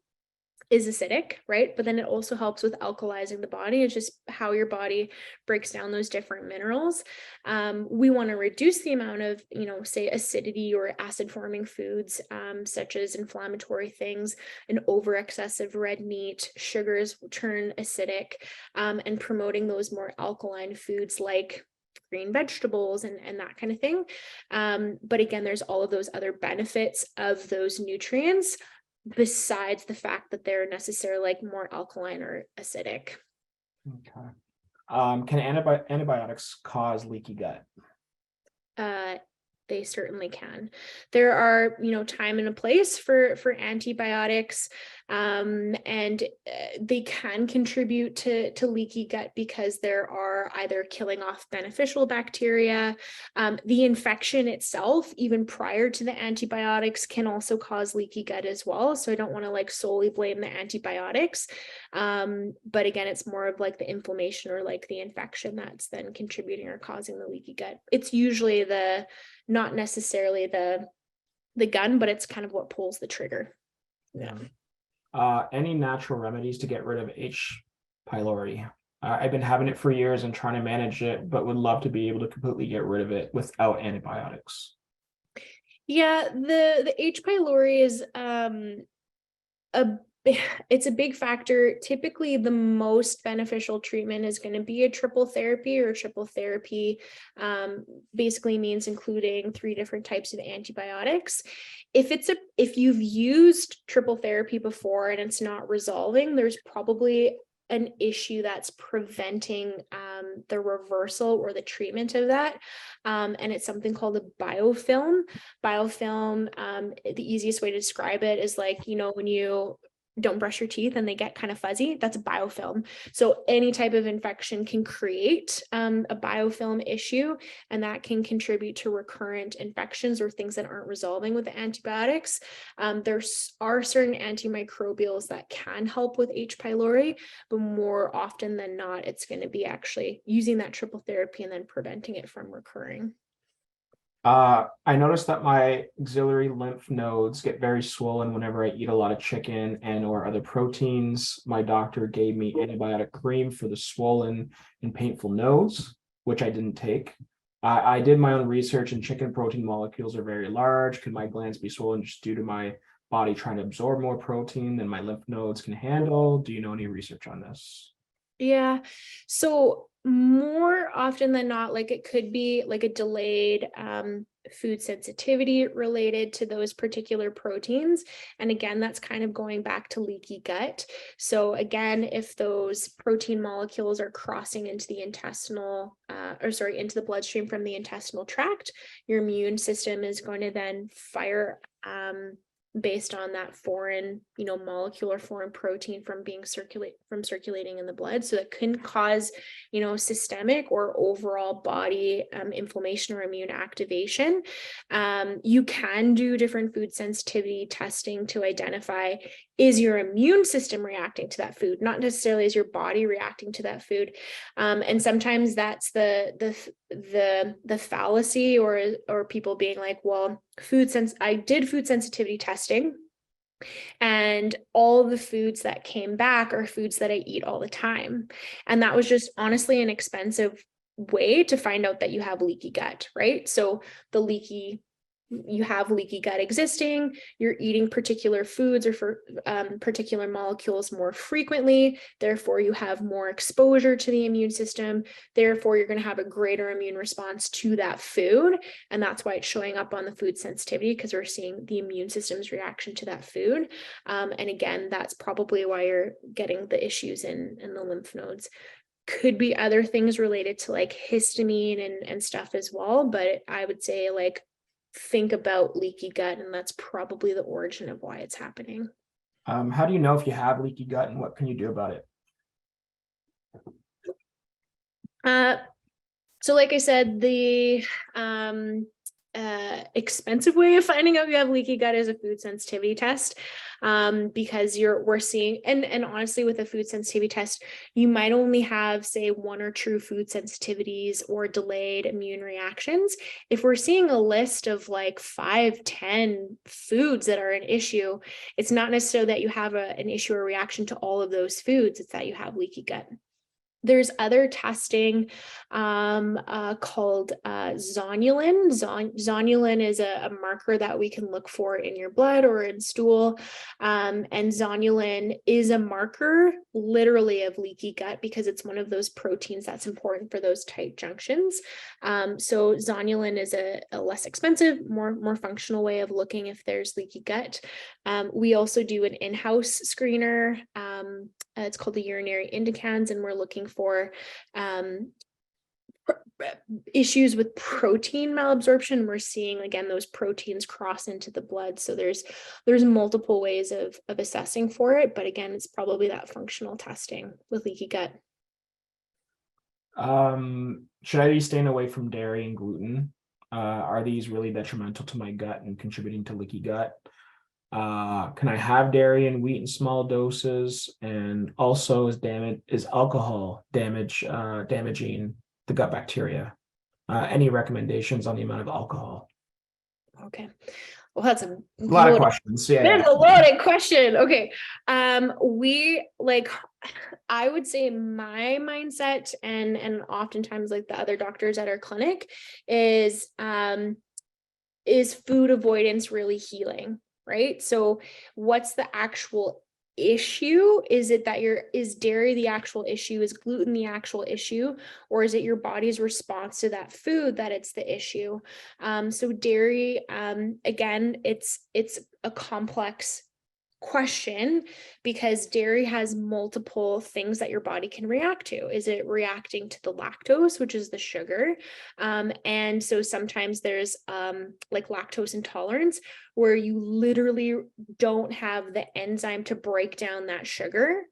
is acidic, right? But then it also helps with alkalizing the body. It's just how your body breaks down those different minerals. We want to reduce the amount of, say acidity or acid forming foods, such as inflammatory things, and over excessive red meat, sugars turn acidic, and promoting those more alkaline foods like green vegetables and that kind of thing. But again, there's all of those other benefits of those nutrients, besides the fact that they're necessarily more alkaline or acidic. Okay. Can antibiotics cause leaky gut? They certainly can. There are, time and a place for antibiotics, and they can contribute to leaky gut because there are either killing off beneficial bacteria. The infection itself, even prior to the antibiotics, can also cause leaky gut as well. So I don't want to solely blame the antibiotics. But again, it's more of the inflammation or the infection that's then contributing or causing the leaky gut. It's usually not necessarily the gun, but it's kind of what pulls the trigger. Yeah. Any natural remedies to get rid of H. pylori? I've been having it for years and trying to manage it, but would love to be able to completely get rid of it without antibiotics. Yeah, the H. pylori is a it's a big factor. Typically, the most beneficial treatment is going to be a triple therapy, or triple therapy basically means including 3 different types of antibiotics. If you've used triple therapy before and it's not resolving, there's probably an issue that's preventing the reversal or the treatment of that. And it's something called a biofilm. Biofilm, the easiest way to describe it is like, when you don't brush your teeth and they get kind of fuzzy, that's a biofilm. So any type of infection can create a biofilm issue, and that can contribute to recurrent infections or things that aren't resolving with the antibiotics. There are certain antimicrobials that can help with H. pylori, but more often than not, it's going to be actually using that triple therapy and then preventing it from recurring. I noticed that my axillary lymph nodes get very swollen whenever I eat a lot of chicken and or other proteins. My doctor gave me antibiotic cream for the swollen and painful nodes, which I didn't take. I did my own research, and chicken protein molecules are very large. Could my glands be swollen just due to my body trying to absorb more protein than my lymph nodes can handle? Do you know any research on this? Yeah. So more often than not, like it could be like a delayed food sensitivity related to those particular proteins. And again, that's kind of going back to leaky gut. So again, if those protein molecules are crossing into the into the bloodstream from the intestinal tract, your immune system is going to then fire based on that foreign, molecule or foreign protein from circulating in the blood. So that can cause, systemic or overall body inflammation or immune activation. You can do different food sensitivity testing to identify, is your immune system reacting to that food, not necessarily is your body reacting to that food. And sometimes that's the fallacy, or people being like, well, I did food sensitivity testing, and all the foods that came back are foods that I eat all the time. And that was just honestly an expensive way to find out that you have leaky gut, right? So you have leaky gut existing, you're eating particular foods or for particular molecules more frequently, therefore you have more exposure to the immune system, therefore you're going to have a greater immune response to that food, and that's why it's showing up on the food sensitivity, because we're seeing the immune system's reaction to that food. And again, that's probably why you're getting the issues in the lymph nodes. Could be other things related to like histamine and stuff as well, but I would say like think about leaky gut, and that's probably the origin of why it's happening. How do you know if you have leaky gut, and what can you do about it? So like I said, the expensive way of finding out you have leaky gut is a food sensitivity test, because we're seeing, and honestly, with a food sensitivity test, you might only have, say, 1 or 2 food sensitivities or delayed immune reactions. If we're seeing a list of like 5-10 foods that are an issue, it's not necessarily that you have an issue or reaction to all of those foods, it's that you have leaky gut. There's other testing called zonulin. Zonulin is a marker that we can look for in your blood or in stool. And zonulin is a marker literally of leaky gut, because it's one of those proteins that's important for those tight junctions. So zonulin is a less expensive, more functional way of looking if there's leaky gut. We also do an in-house screener. It's called the urinary indicans, and we're looking for issues with protein malabsorption. We're seeing, again, those proteins cross into the blood. So there's multiple ways of assessing for it, but again, it's probably that functional testing with leaky gut. Should I be staying away from dairy and gluten? Are these really detrimental to my gut and contributing to leaky gut? Can I have dairy and wheat in small doses? And also, is alcohol damaging the gut bacteria? Any recommendations on the amount of alcohol? Okay. Well, that's a lot of questions. Yeah. That's a loaded question. Okay. I would say my mindset, and oftentimes like the other doctors at our clinic, is food avoidance really healing? Right? So what's the actual issue? Is it that is dairy the actual issue? Is gluten the actual issue? Or is it your body's response to that food that it's the issue? So dairy, again, it's a complex question because dairy has multiple things that your body can react to. Is it reacting to the lactose, which is the sugar? And so sometimes there's like lactose intolerance where you literally don't have the enzyme to break down that sugar.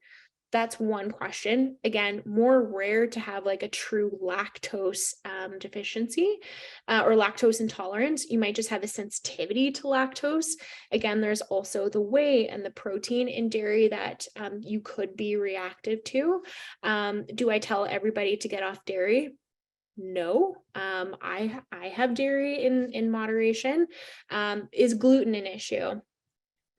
That's one question. Again, more rare to have like a true lactose deficiency or lactose intolerance. You might just have a sensitivity to lactose. Again, there's also the whey and the protein in dairy that you could be reactive to. Do I tell everybody to get off dairy? No. I have dairy in moderation. Is gluten an issue?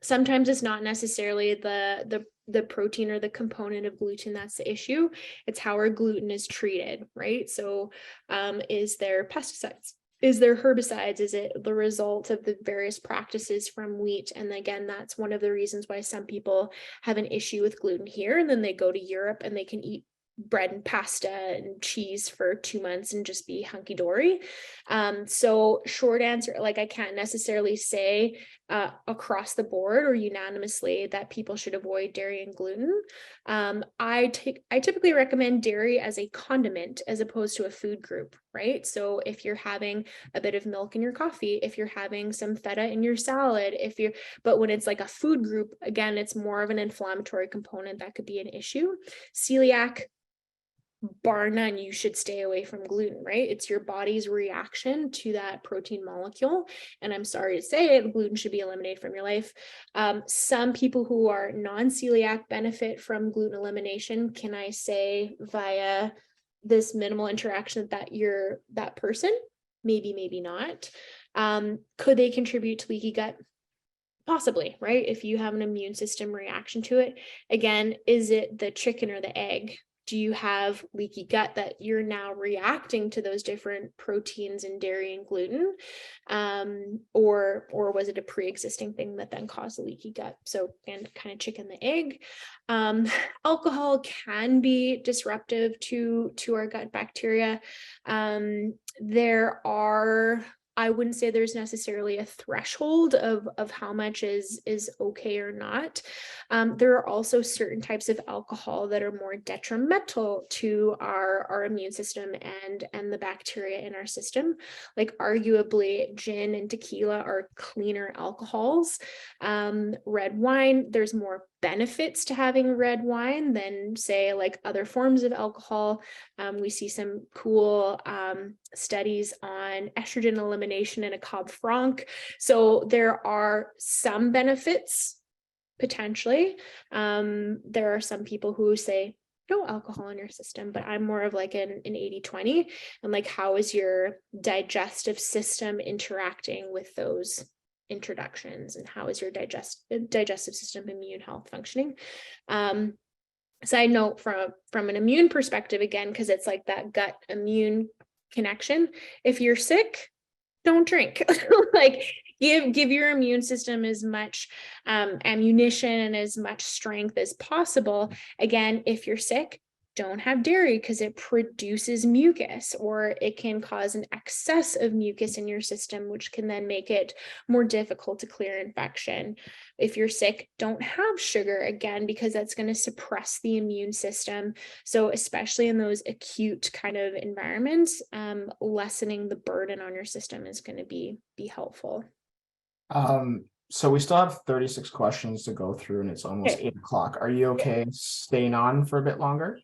Sometimes it's not necessarily the protein or the component of gluten that's the issue. It's how our gluten is treated, right? So is there pesticides? Is there herbicides? Is it the result of the various practices from wheat? And again, that's one of the reasons why some people have an issue with gluten here, and then they go to Europe and they can eat bread and pasta and cheese for 2 months and just be hunky-dory. So short answer, like I can't necessarily say across the board or unanimously that people should avoid dairy and gluten. I typically recommend dairy as a condiment as opposed to a food group, right? So if you're having a bit of milk in your coffee, if you're having some feta in your salad, but when it's like a food group, again, it's more of an inflammatory component that could be an issue. Celiac, bar none, you should stay away from gluten, right? It's your body's reaction to that protein molecule. And I'm sorry to say it, gluten should be eliminated from your life. Some people who are non-celiac benefit from gluten elimination, can I say via this minimal interaction that person? Maybe, maybe not. Could they contribute to leaky gut? Possibly, right? If you have an immune system reaction to it. Again, is it the chicken or the egg? Do you have leaky gut that you're now reacting to those different proteins in dairy and gluten? Or was it a pre-existing thing that then caused a leaky gut? So, and kind of chicken the egg. Alcohol can be disruptive to our gut bacteria. I wouldn't say there's necessarily a threshold of how much is okay or not. There are also certain types of alcohol that are more detrimental to our immune system and the bacteria in our system. Like arguably gin and tequila are cleaner alcohols. Red wine, there's more benefits to having red wine than say like other forms of alcohol. We see some cool studies on estrogen elimination in a Cab Franc. So there are some benefits potentially. There are some people who say no alcohol in your system, but I'm more of like an 80-20 and like how is your digestive system interacting with those introductions and how is your digestive system immune health functioning. Side note from an immune perspective, again, because it's like that gut immune connection, if you're sick, don't drink. Like give your immune system as much ammunition and as much strength as possible. Again, if you're sick, don't have dairy because it produces mucus, or it can cause an excess of mucus in your system, which can then make it more difficult to clear infection. If you're sick, don't have sugar, again, because that's going to suppress the immune system. So especially in those acute kind of environments, lessening the burden on your system is going to be helpful. So we still have 36 questions to go through and it's almost 8 o'clock. Are you okay staying on for a bit longer?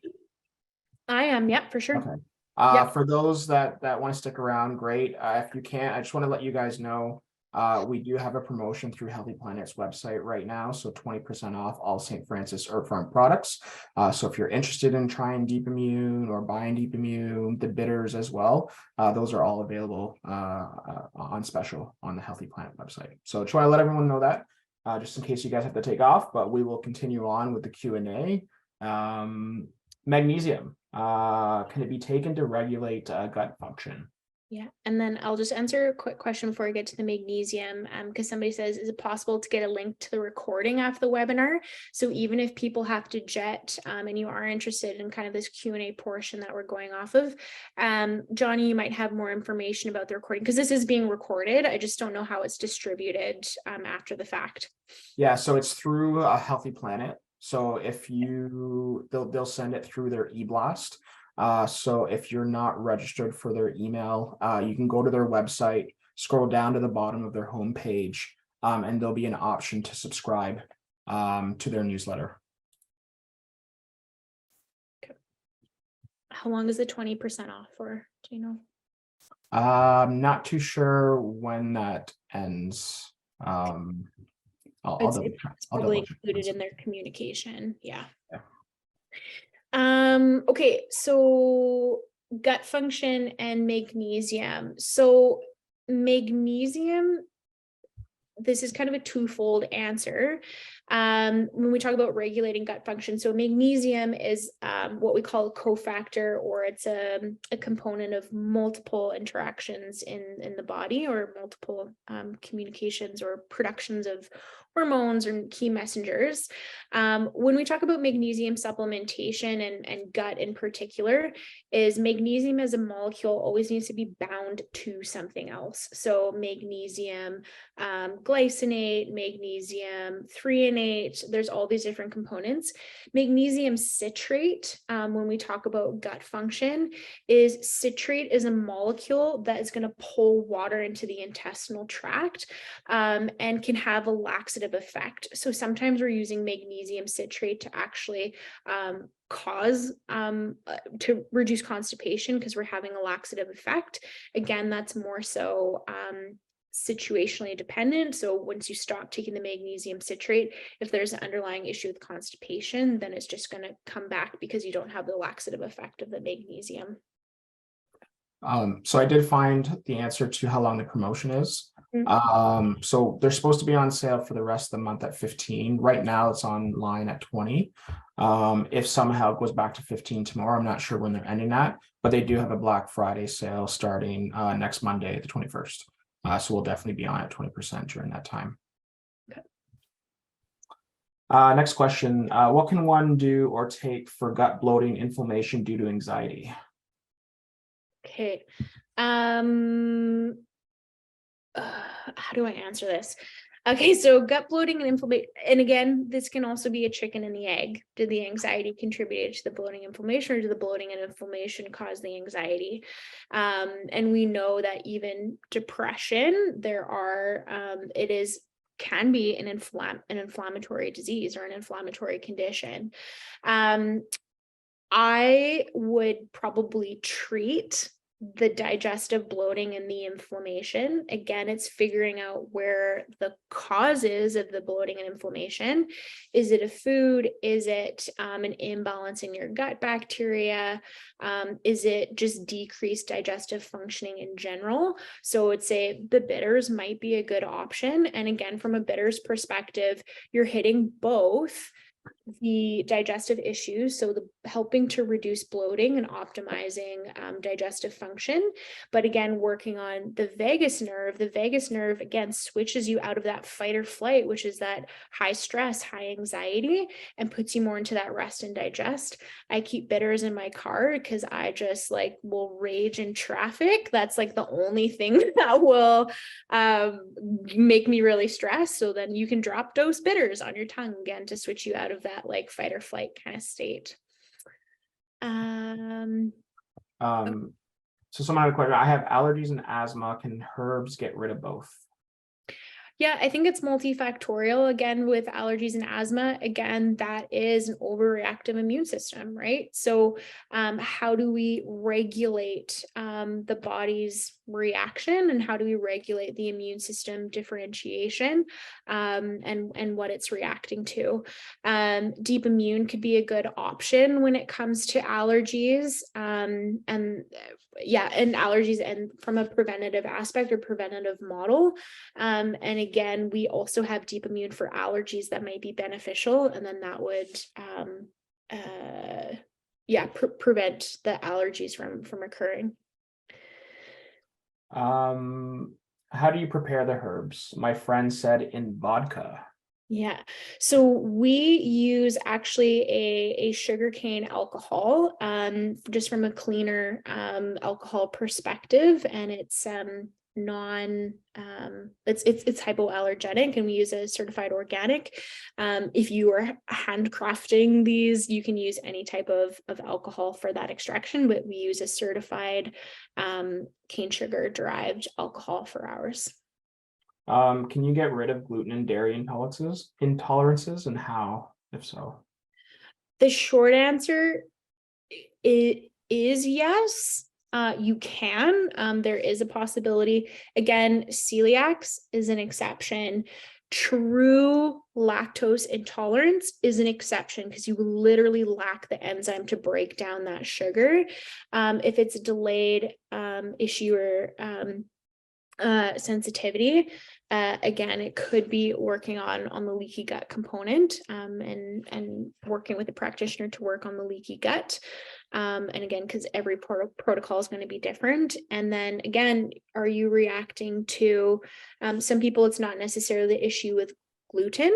I am, yeah, for sure. Okay. For those that want to stick around, great. If you can't, I just want to let you guys know we do have a promotion through Healthy Planet's website right now. So 20% off all St. Francis Herb Farm products. So if you're interested in trying Deep Immune or buying Deep Immune, the bitters as well, those are all available on special on the Healthy Planet website. So try to let everyone know that just in case you guys have to take off, but we will continue on with the Q&A. Magnesium, can it be taken to regulate gut function? Yeah, and then I'll just answer a quick question before I get to the magnesium, because somebody says, is it possible to get a link to the recording after the webinar? So even if people have to jet, and you are interested in kind of this Q&A portion that we're going off of, Johnny, you might have more information about the recording, because this is being recorded. I just don't know how it's distributed after the fact. Yeah, so it's through a Healthy Planet. So if they'll send it through their eBlast. So if you're not registered for their email, you can go to their website, scroll down to the bottom of their homepage, and there'll be an option to subscribe to their newsletter. Okay. How long is the 20% off for? Do you know? Not too sure when that ends. It's probably included in their communication. Yeah. Okay, so gut function and magnesium. So magnesium, this is kind of a twofold answer. When we talk about regulating gut function, so magnesium is what we call a cofactor, or it's a component of multiple interactions in the body, or multiple communications or productions of hormones or key messengers. When we talk about magnesium supplementation and gut in particular, is magnesium as a molecule always needs to be bound to something else. So magnesium glycinate, magnesium threonate, there's all these different components. Magnesium citrate, when we talk about gut function, citrate is a molecule that is going to pull water into the intestinal tract, and can have a laxative effect. So sometimes we're using magnesium citrate to actually cause to reduce constipation because we're having a laxative effect. Again, that's more so situationally dependent. So once you stop taking the magnesium citrate, if there's an underlying issue with constipation, then it's just going to come back because you don't have the laxative effect of the magnesium. So I did find the answer to how long the promotion is. So they're supposed to be on sale for the rest of the month at 15. Right now it's online at 20. If somehow it goes back to 15 tomorrow, I'm not sure when they're ending that, but they do have a Black Friday sale starting next Monday, the 21st. So we'll definitely be on at 20% during that time. Okay. Next question. What can one do or take for gut bloating inflammation due to anxiety? Okay. How do I answer this? Okay, so gut bloating and inflammation, and again, this can also be a chicken and the egg. Did the anxiety contribute to the bloating inflammation, or did the bloating and inflammation cause the anxiety? And we know that even depression, can be an inflammatory disease or an inflammatory condition. I would probably treat the digestive bloating and the inflammation. Again, it's figuring out where the cause is of the bloating and inflammation. Is it a food? Is it an imbalance in your gut bacteria? Is it just decreased digestive functioning in general? So I'd say the bitters might be a good option. And again, from a bitters perspective, you're hitting both the digestive issues, so helping to reduce bloating and optimizing digestive function, but again working on the vagus nerve again switches you out of that fight or flight, which is that high stress, high anxiety, and puts you more into that rest and digest. I keep bitters in my car because I just will rage in traffic. That's the only thing that will make me really stressed. So then you can drop dose bitters on your tongue again to switch you out of that fight or flight kind of state. So someone had a question. I have allergies and asthma. Can herbs get rid of both? Yeah, I think it's multifactorial. Again, with allergies and asthma, again, that is an overreactive immune system, right? So how do we regulate the body's reaction, and how do we regulate the immune system differentiation and what it's reacting to? Deep immune could be a good option when it comes to allergies, and allergies, and from a preventative aspect or preventative model. And again, we also have deep immune for allergies that might be beneficial, and then that would prevent the allergies from occurring. How do you prepare the herbs? My friend said in vodka. Yeah. So we use actually a sugarcane alcohol, just from a cleaner alcohol perspective, and it's it's hypoallergenic, and we use a certified organic. If you are handcrafting these, you can use any type of alcohol for that extraction, but we use a certified cane sugar derived alcohol for ours. Can you get rid of gluten and dairy intolerances, and how, if so? The short answer is yes. You can. There is a possibility. Again, celiacs is an exception. True lactose intolerance is an exception because you literally lack the enzyme to break down that sugar. If it's a delayed issue or sensitivity, again, it could be working on the leaky gut component, and working with a practitioner to work on the leaky gut. And again, because every protocol is going to be different. And then again, are you reacting to some people? It's not necessarily the issue with gluten.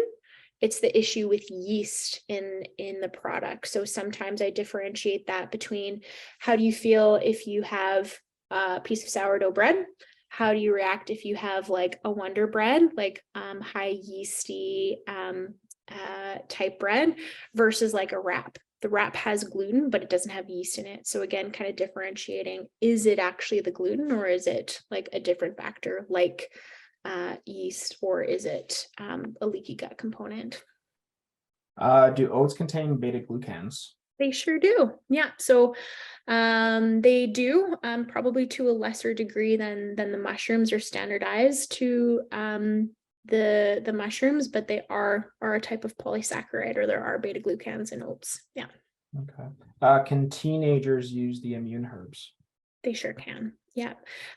It's the issue with yeast in the product. So sometimes I differentiate that between how do you feel if you have a piece of sourdough bread. How do you react if you have like a Wonder Bread, like high yeasty type bread, versus like a wrap? The wrap has gluten, but it doesn't have yeast in it. So again, kind of differentiating, is it actually the gluten, or is it like a different factor like yeast, or is it a leaky gut component? Do oats contain beta glucans? They sure do. Yeah. So they do, probably to a lesser degree than the mushrooms are standardized to the mushrooms, but they are a type of polysaccharide, or there are beta glucans in oats. Yeah. Okay. Can teenagers use the immune herbs? They sure can. Yeah.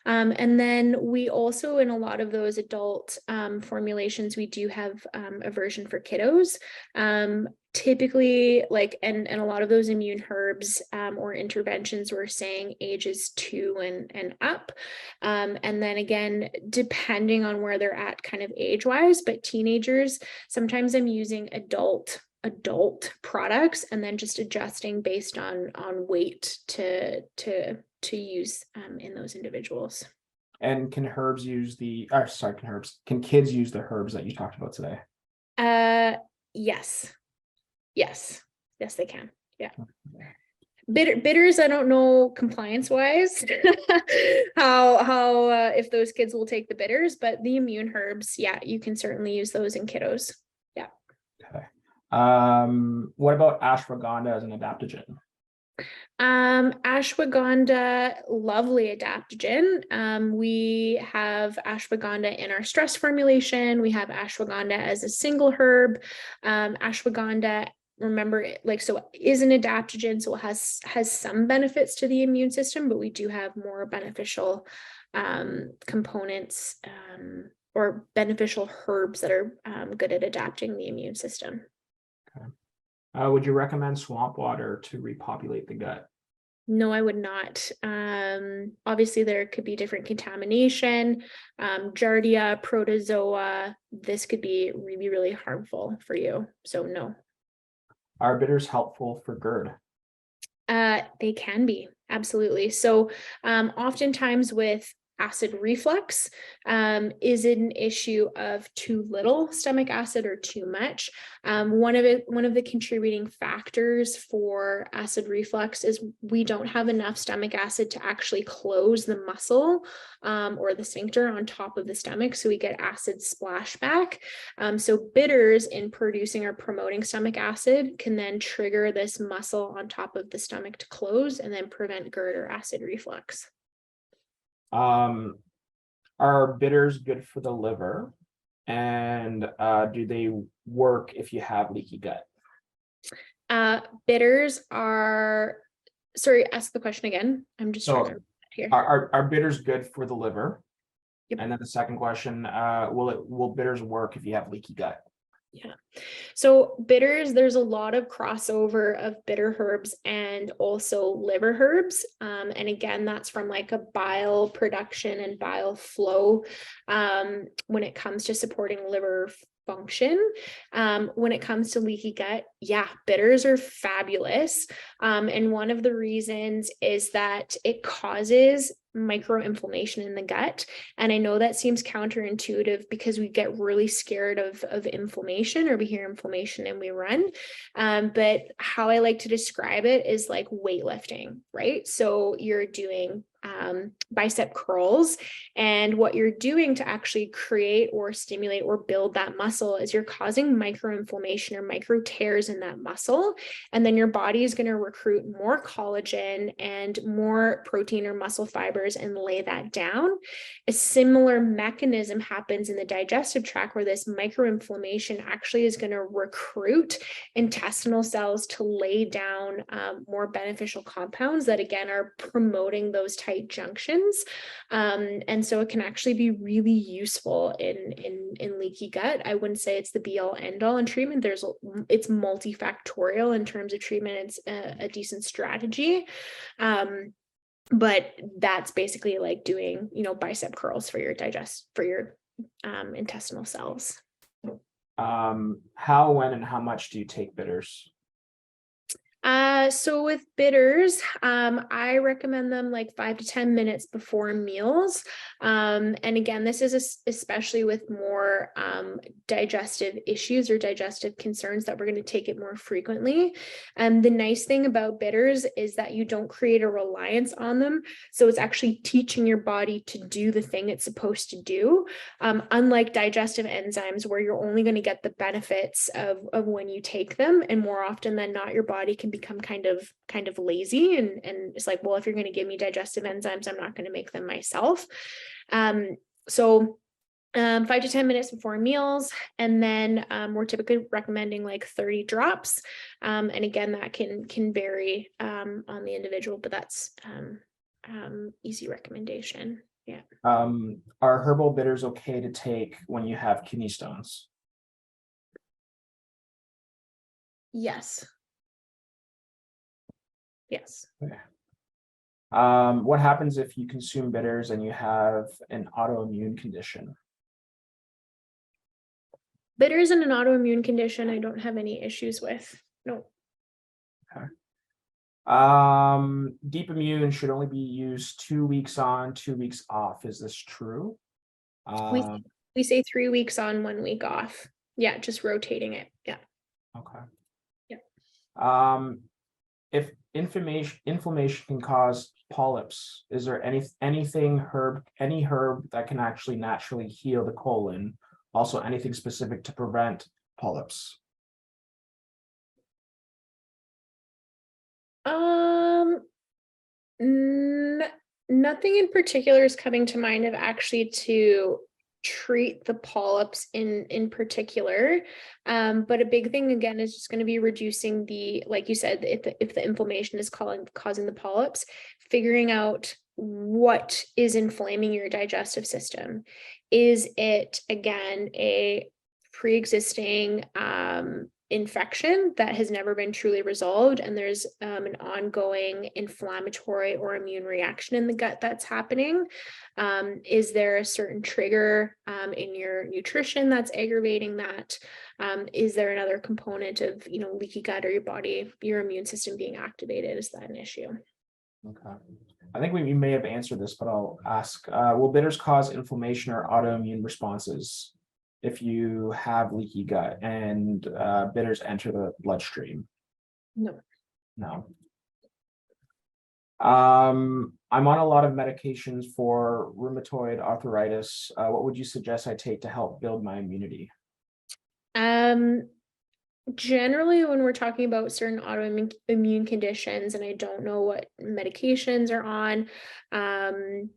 And then we also, in a lot of those adult formulations, we do have a version for kiddos. Typically, like, and a lot of those immune herbs or interventions, we're saying ages 2 and up. And then again, depending on where they're at kind of age-wise, but teenagers, sometimes I'm using adult products and then just adjusting based on weight to use in those individuals. And can kids use the herbs that you talked about today? Yes, they can. Yeah. Bitters, I don't know compliance wise how if those kids will take the bitters, but the immune herbs, yeah, you can certainly use those in kiddos. Yeah. Okay. What about ashwagandha as an adaptogen? Ashwagandha, lovely adaptogen. We have ashwagandha in our stress formulation. We have ashwagandha as a single herb. Ashwagandha, remember, like, so is an adaptogen, so it has some benefits to the immune system, but we do have more beneficial components or beneficial herbs that are good at adapting the immune system. Okay. Would you recommend swamp water to repopulate the gut? No, I would not. Obviously, there could be different contamination, giardia, protozoa. This could be really, really harmful for you. So no. Are bitters helpful for GERD? They can be, absolutely. So oftentimes with acid reflux, is it an issue of too little stomach acid or too much? One of the contributing factors for acid reflux is we don't have enough stomach acid to actually close the muscle or the sphincter on top of the stomach, so we get acid splashback. So bitters, in producing or promoting stomach acid, can then trigger this muscle on top of the stomach to close and then prevent GERD or acid reflux. Are bitters good for the liver? And do they work if you have leaky gut? Bitters are, sorry, ask the question again. I'm just trying to here. Are bitters good for the liver? Yep. And then the second question, will bitters work if you have leaky gut? Yeah. So bitters, there's a lot of crossover of bitter herbs and also liver herbs. And again, that's from like a bile production and bile flow when it comes to supporting liver function. When it comes to leaky gut, yeah, bitters are fabulous. And one of the reasons is that it causes microinflammation in the gut. And I know that seems counterintuitive because we get really scared of inflammation, or we hear inflammation and we run. But how I like to describe it is like weightlifting, right? So you're doing bicep curls, and what you're doing to actually create or stimulate or build that muscle is you're causing microinflammation or micro tears in that muscle, and then your body is going to recruit more collagen and more protein or muscle fibers and lay that down. A similar mechanism happens in the digestive tract, where this microinflammation actually is going to recruit intestinal cells to lay down more beneficial compounds that again are promoting those tight junctions. And so it can actually be really useful in leaky gut. I wouldn't say it's the be all end all in treatment. It's multifactorial in terms of treatment. It's a decent strategy. But that's basically like doing, bicep curls for your intestinal cells. How, when, and how much do you take bitters? So with bitters, I recommend them like 5 to 10 minutes before meals. And again, this is especially with more digestive issues or digestive concerns that we're going to take it more frequently. The nice thing about bitters is that you don't create a reliance on them. So it's actually teaching your body to do the thing it's supposed to do. Unlike digestive enzymes, where you're only going to get the benefits of when you take them, and more often than not, your body can become kind of lazy, and it's like, well, if you're going to give me digestive enzymes, I'm not going to make them myself. So 5 to 10 minutes before meals, and then we're typically recommending like 30 drops. And again, that can vary on the individual, but that's easy recommendation. Yeah. Are herbal bitters okay to take when you have kidney stones? Yes. Yes. Okay. What happens if you consume bitters and you have an autoimmune condition? Bitters and an autoimmune condition, I don't have any issues with. No. Okay. Deep immune should only be used 2 weeks on, 2 weeks off. Is this true? We say 3 weeks on, 1 week off. Yeah, just rotating it. Yeah. Okay. Yeah. If inflammation can cause polyps, is there any herb that can actually naturally heal the colon? Also, anything specific to prevent polyps? Nothing in particular is coming to mind of actually to treat the polyps in particular. But a big thing again is just going to be reducing the, like you said, if the inflammation is causing the polyps, figuring out what is inflaming your digestive system. Is it again a pre-existing infection that has never been truly resolved, and there's an ongoing inflammatory or immune reaction in the gut that's happening? Is there a certain trigger in your nutrition that's aggravating that? Is there another component of leaky gut, or your immune system being activated? Is that an issue? Okay. I think we may have answered this, but I'll ask, will bitters cause inflammation or autoimmune responses if you have leaky gut and bitters enter the bloodstream? No. No. I'm on a lot of medications for rheumatoid arthritis. What would you suggest I take to help build my immunity? Generally, when we're talking about certain autoimmune conditions, and I don't know what medications are on, and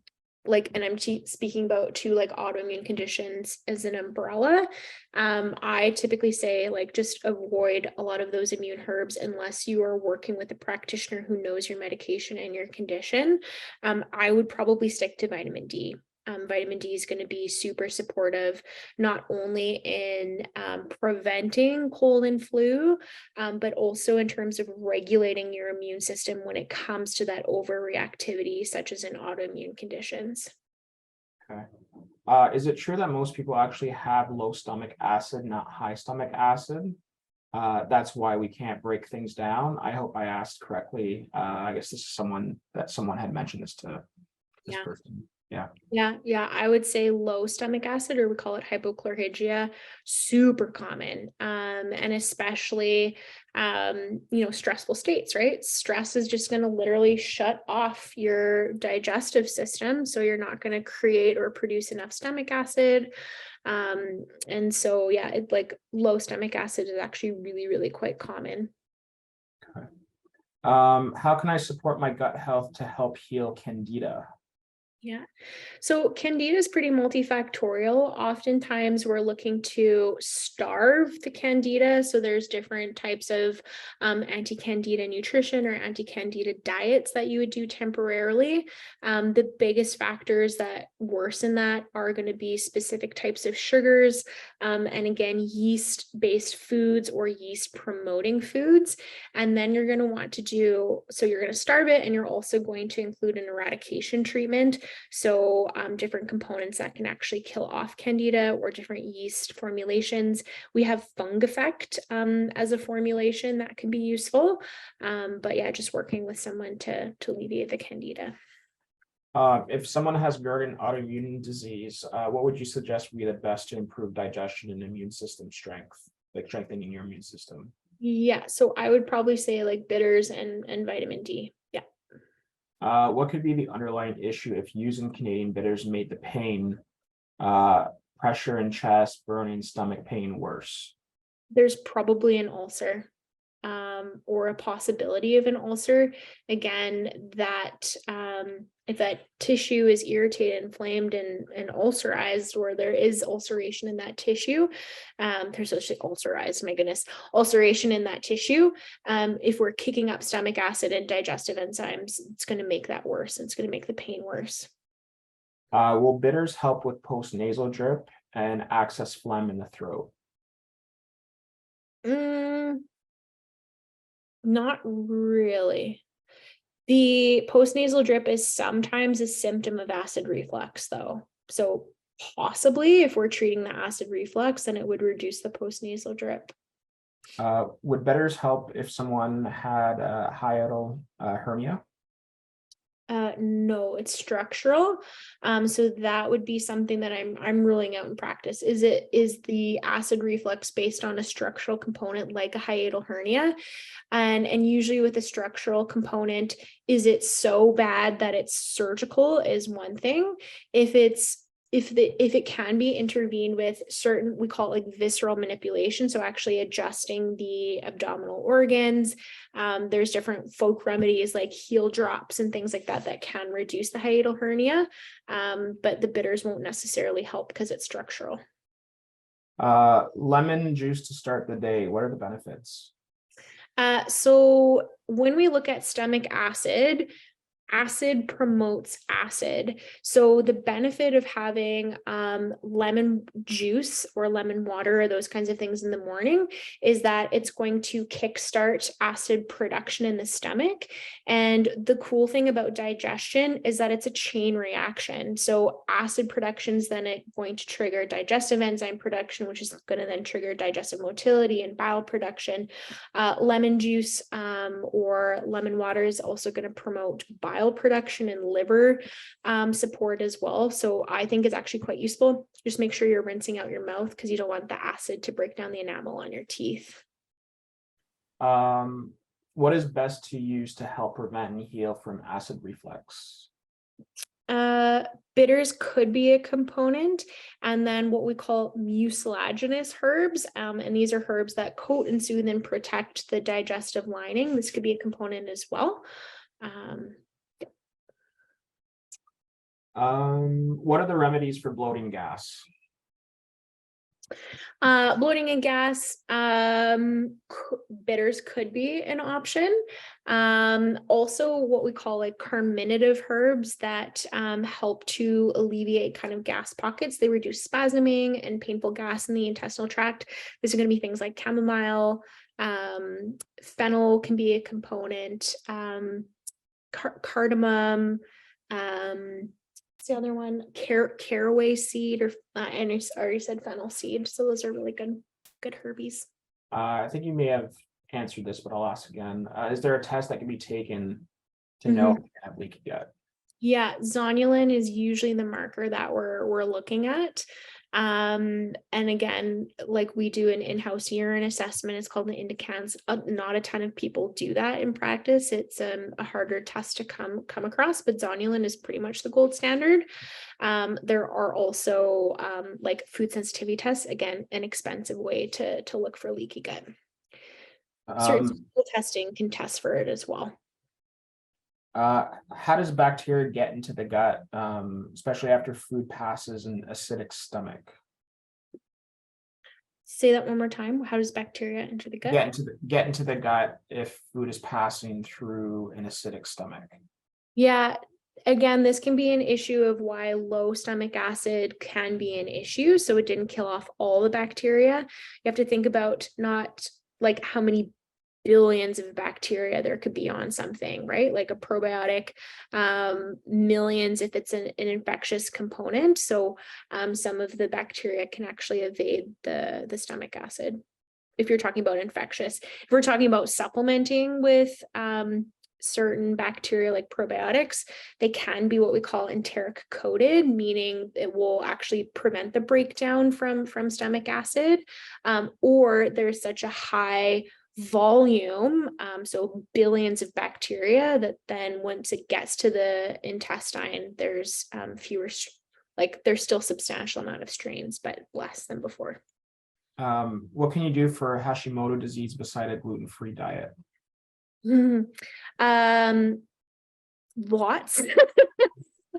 I'm speaking about two like autoimmune conditions as an umbrella, I typically say like just avoid a lot of those immune herbs unless you are working with a practitioner who knows your medication and your condition. I would probably stick to vitamin D. vitamin D is going to be super supportive, not only in preventing cold and flu, but also in terms of regulating your immune system when it comes to that overreactivity, such as in autoimmune conditions. Okay. Is it true that most people actually have low stomach acid, not high stomach acid? That's why we can't break things down. I hope I asked correctly. I guess this is someone had mentioned this to this Yeah. person. Yeah. Yeah, I would say low stomach acid, or we call it hypochlorhydria, super common. And especially, stressful states, right? Stress is just going to literally shut off your digestive system. So you're not going to create or produce enough stomach acid. And so, yeah, like low stomach acid is actually really, really quite common. Okay. How can I support my gut health to help heal candida? Yeah. So candida is pretty multifactorial. Oftentimes we're looking to starve the candida. So there's different types of anti-candida nutrition or anti-candida diets that you would do temporarily. The biggest factors that worsen that are going to be specific types of sugars, and again, yeast-based foods or yeast-promoting foods. And then you're going to want to you're going to starve it, and you're also going to include an eradication treatment. So different components that can actually kill off candida or different yeast formulations. We have Fungeffect as a formulation that can be useful. But yeah, just working with someone to alleviate the candida. If someone has GERD and autoimmune disease, what would you suggest would be the best to improve digestion and immune system strength, like strengthening your immune system? Yeah, so I would probably say like bitters and vitamin D. Yeah. What could be the underlying issue if using Canadian bitters made the pain, pressure in chest, burning, stomach pain worse? There's probably an ulcer, or a possibility of an ulcer. Again, that if that tissue is irritated, inflamed, and ulcerized, or there is ulceration in that tissue, there's actually ulcerized, my goodness, ulceration in that tissue. If we're kicking up stomach acid and digestive enzymes, it's going to make that worse. It's going to make the pain worse. Will bitters help with postnasal drip and access phlegm in the throat? Not really. The postnasal drip is sometimes a symptom of acid reflux, though. So possibly if we're treating the acid reflux, then it would reduce the postnasal drip. Would bitters help if someone had a hiatal hernia? No, it's structural. So that would be something that I'm ruling out in practice. Is the acid reflux based on a structural component like a hiatal hernia? And usually with a structural component, is it so bad that it's surgical is one thing. If it can be intervened with certain, we call it like visceral manipulation, so actually adjusting the abdominal organs. There's different folk remedies like heel drops and things like that that can reduce the hiatal hernia, but the bitters won't necessarily help because it's structural. Lemon juice to start the day. What are the benefits? So when we look at stomach acid, acid promotes acid. So the benefit of having lemon juice or lemon water or those kinds of things in the morning is that it's going to kickstart acid production in the stomach. And the cool thing about digestion is that it's a chain reaction. So acid production is then going to trigger digestive enzyme production, which is going to then trigger digestive motility and bile production. Lemon juice or lemon water is also going to promote bile production and liver support as well. So I think it's actually quite useful. Just make sure you're rinsing out your mouth because you don't want the acid to break down the enamel on your teeth. What is best to use to help prevent and heal from acid reflux? Bitters could be a component, and then what we call mucilaginous herbs, and these are herbs that coat and soothe and protect the digestive lining. This could be a component as well. What are the remedies for bloating gas? Bloating and gas, bitters could be an option. Also what we call like carminative herbs that help to alleviate kind of gas pockets. They reduce spasming and painful gas in the intestinal tract. These are going to be things like chamomile, fennel can be a component, cardamom, what's the other one? Caraway seed, or and I already said fennel seed. So those are really good herbies. I think you may have answered this, but I'll ask again. Is there a test that can be taken to know if you have leaky gut? Yeah, zonulin is usually the marker that we're looking at. And again, like we do an in-house urine assessment, it's called an indicans. Not a ton of people do that in practice. It's a harder test to come across, but zonulin is pretty much the gold standard. There are also like food sensitivity tests, again, an expensive way to look for leaky gut. Certain testing can test for it as well. How does bacteria get into the gut, especially after food passes an acidic stomach? Say that one more time. How does bacteria enter the gut? Get into the gut if food is passing through an acidic stomach. Yeah. Again, this can be an issue of why low stomach acid can be an issue. So it didn't kill off all the bacteria. You have to think about not like how many billions of bacteria there could be on something, right? Like a probiotic, millions if it's an infectious component. So some of the bacteria can actually evade the stomach acid. If you're talking about infectious, if we're talking about supplementing with certain bacteria like probiotics, they can be what we call enteric coated, meaning it will actually prevent the breakdown from stomach acid, or there's such a high volume, so billions of bacteria, that then once it gets to the intestine, there's fewer, like there's still substantial amount of strains, but less than before. What can you do for Hashimoto disease beside a gluten-free diet? Lots.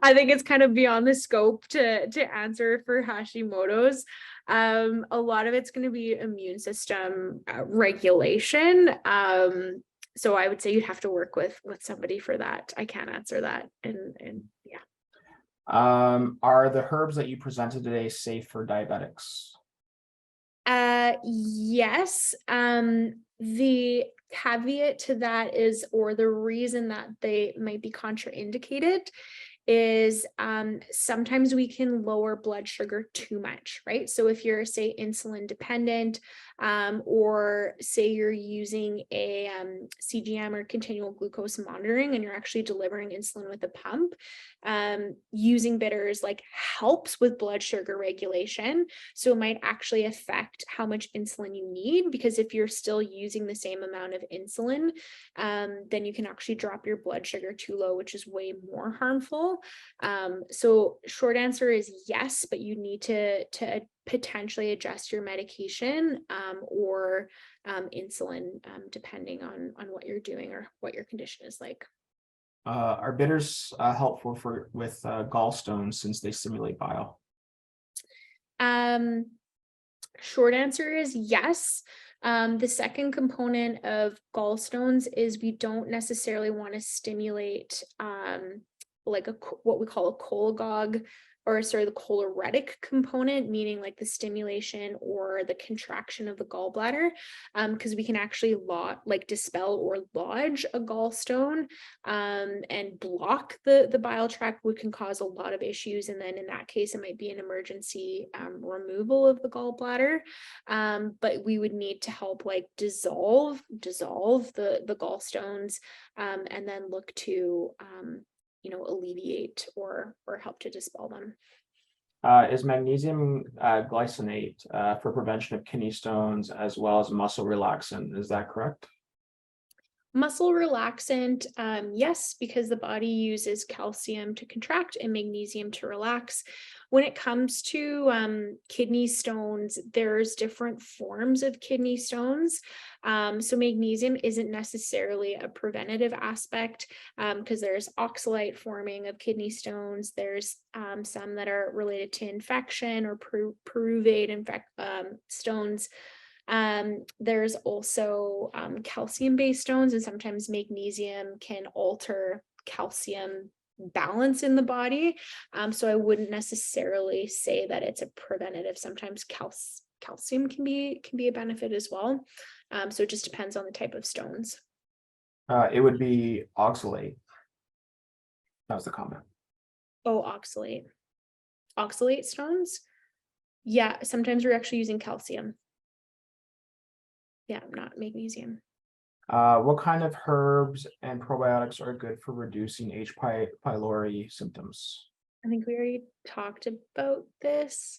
I think it's kind of beyond the scope to answer for Hashimoto's. A lot of it's going to be immune system regulation. So I would say you'd have to work with somebody for that. I can't answer that. And yeah. Are the herbs that you presented today safe for diabetics? Yes. The caveat to that is, or the reason that they might be contraindicated is sometimes we can lower blood sugar too much, right? So if you're, say, insulin dependent, or say you're using a CGM or continual glucose monitoring, and you're actually delivering insulin with a pump, using bitters like helps with blood sugar regulation. So it might actually affect how much insulin you need, because if you're still using the same amount of insulin, then you can actually drop your blood sugar too low, which is way more harmful. So short answer is yes, but you need to potentially adjust your medication or insulin depending on what you're doing or what your condition is like. Are bitters helpful with gallstones since they stimulate bile? Short answer is yes. The second component of gallstones is we don't necessarily want to stimulate like what we call a cholagogue, or sorry, the choleretic component, meaning like the stimulation or the contraction of the gallbladder, because we can actually dispel or lodge a gallstone and block the bile tract, which can cause a lot of issues. And then in that case, it might be an emergency removal of the gallbladder. But we would need to help like dissolve the gallstones, and then look to alleviate or help to dispel them. Is magnesium glycinate for prevention of kidney stones as well as muscle relaxant? Is that correct? Muscle relaxant, yes, because the body uses calcium to contract and magnesium to relax. When it comes to kidney stones, there's different forms of kidney stones. So magnesium isn't necessarily a preventative aspect, because there's oxalate forming of kidney stones. There's some that are related to infection or pyruvate stones. There's also calcium-based stones, and sometimes magnesium can alter calcium balance in the body. So I wouldn't necessarily say that it's a preventative. Sometimes calcium can be a benefit as well. So it just depends on the type of stones. It would be oxalate. That was the comment. Oh, oxalate stones. Yeah, sometimes we're actually using calcium. Yeah, not magnesium. What kind of herbs and probiotics are good for reducing H. pylori symptoms? I think we already talked about this.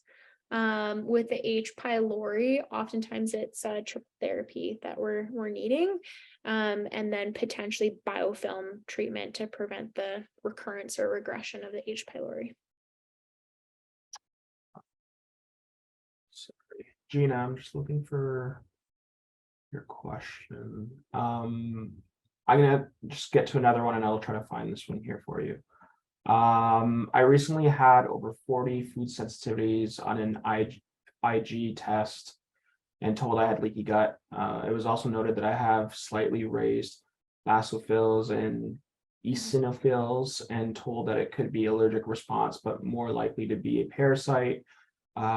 With the H. pylori, oftentimes it's triple therapy that we're needing, and then potentially biofilm treatment to prevent the recurrence or regression of the H. pylori. Sorry, Gina, I'm just looking for your question. I'm gonna just get to another one and I'll try to find this one here for you. I recently had over 40 food sensitivities on an IG test and told I had leaky gut. It was also noted that I have slightly raised basophils and eosinophils and told that it could be allergic response, but more likely to be a parasite,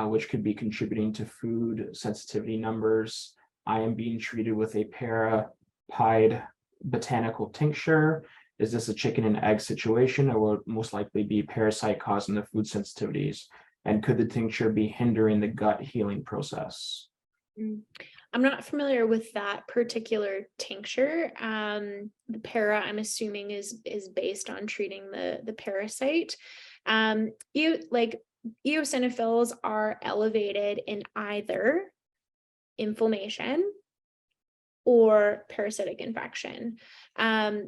which could be contributing to food sensitivity numbers. I am being treated with a parapide botanical tincture. Is this a chicken and egg situation, or will it most likely be parasite causing the food sensitivities? And could the tincture be hindering the gut healing process? I'm not familiar with that particular tincture. The para, I'm assuming, is based on treating the parasite. Eosinophils are elevated in either inflammation or parasitic infection.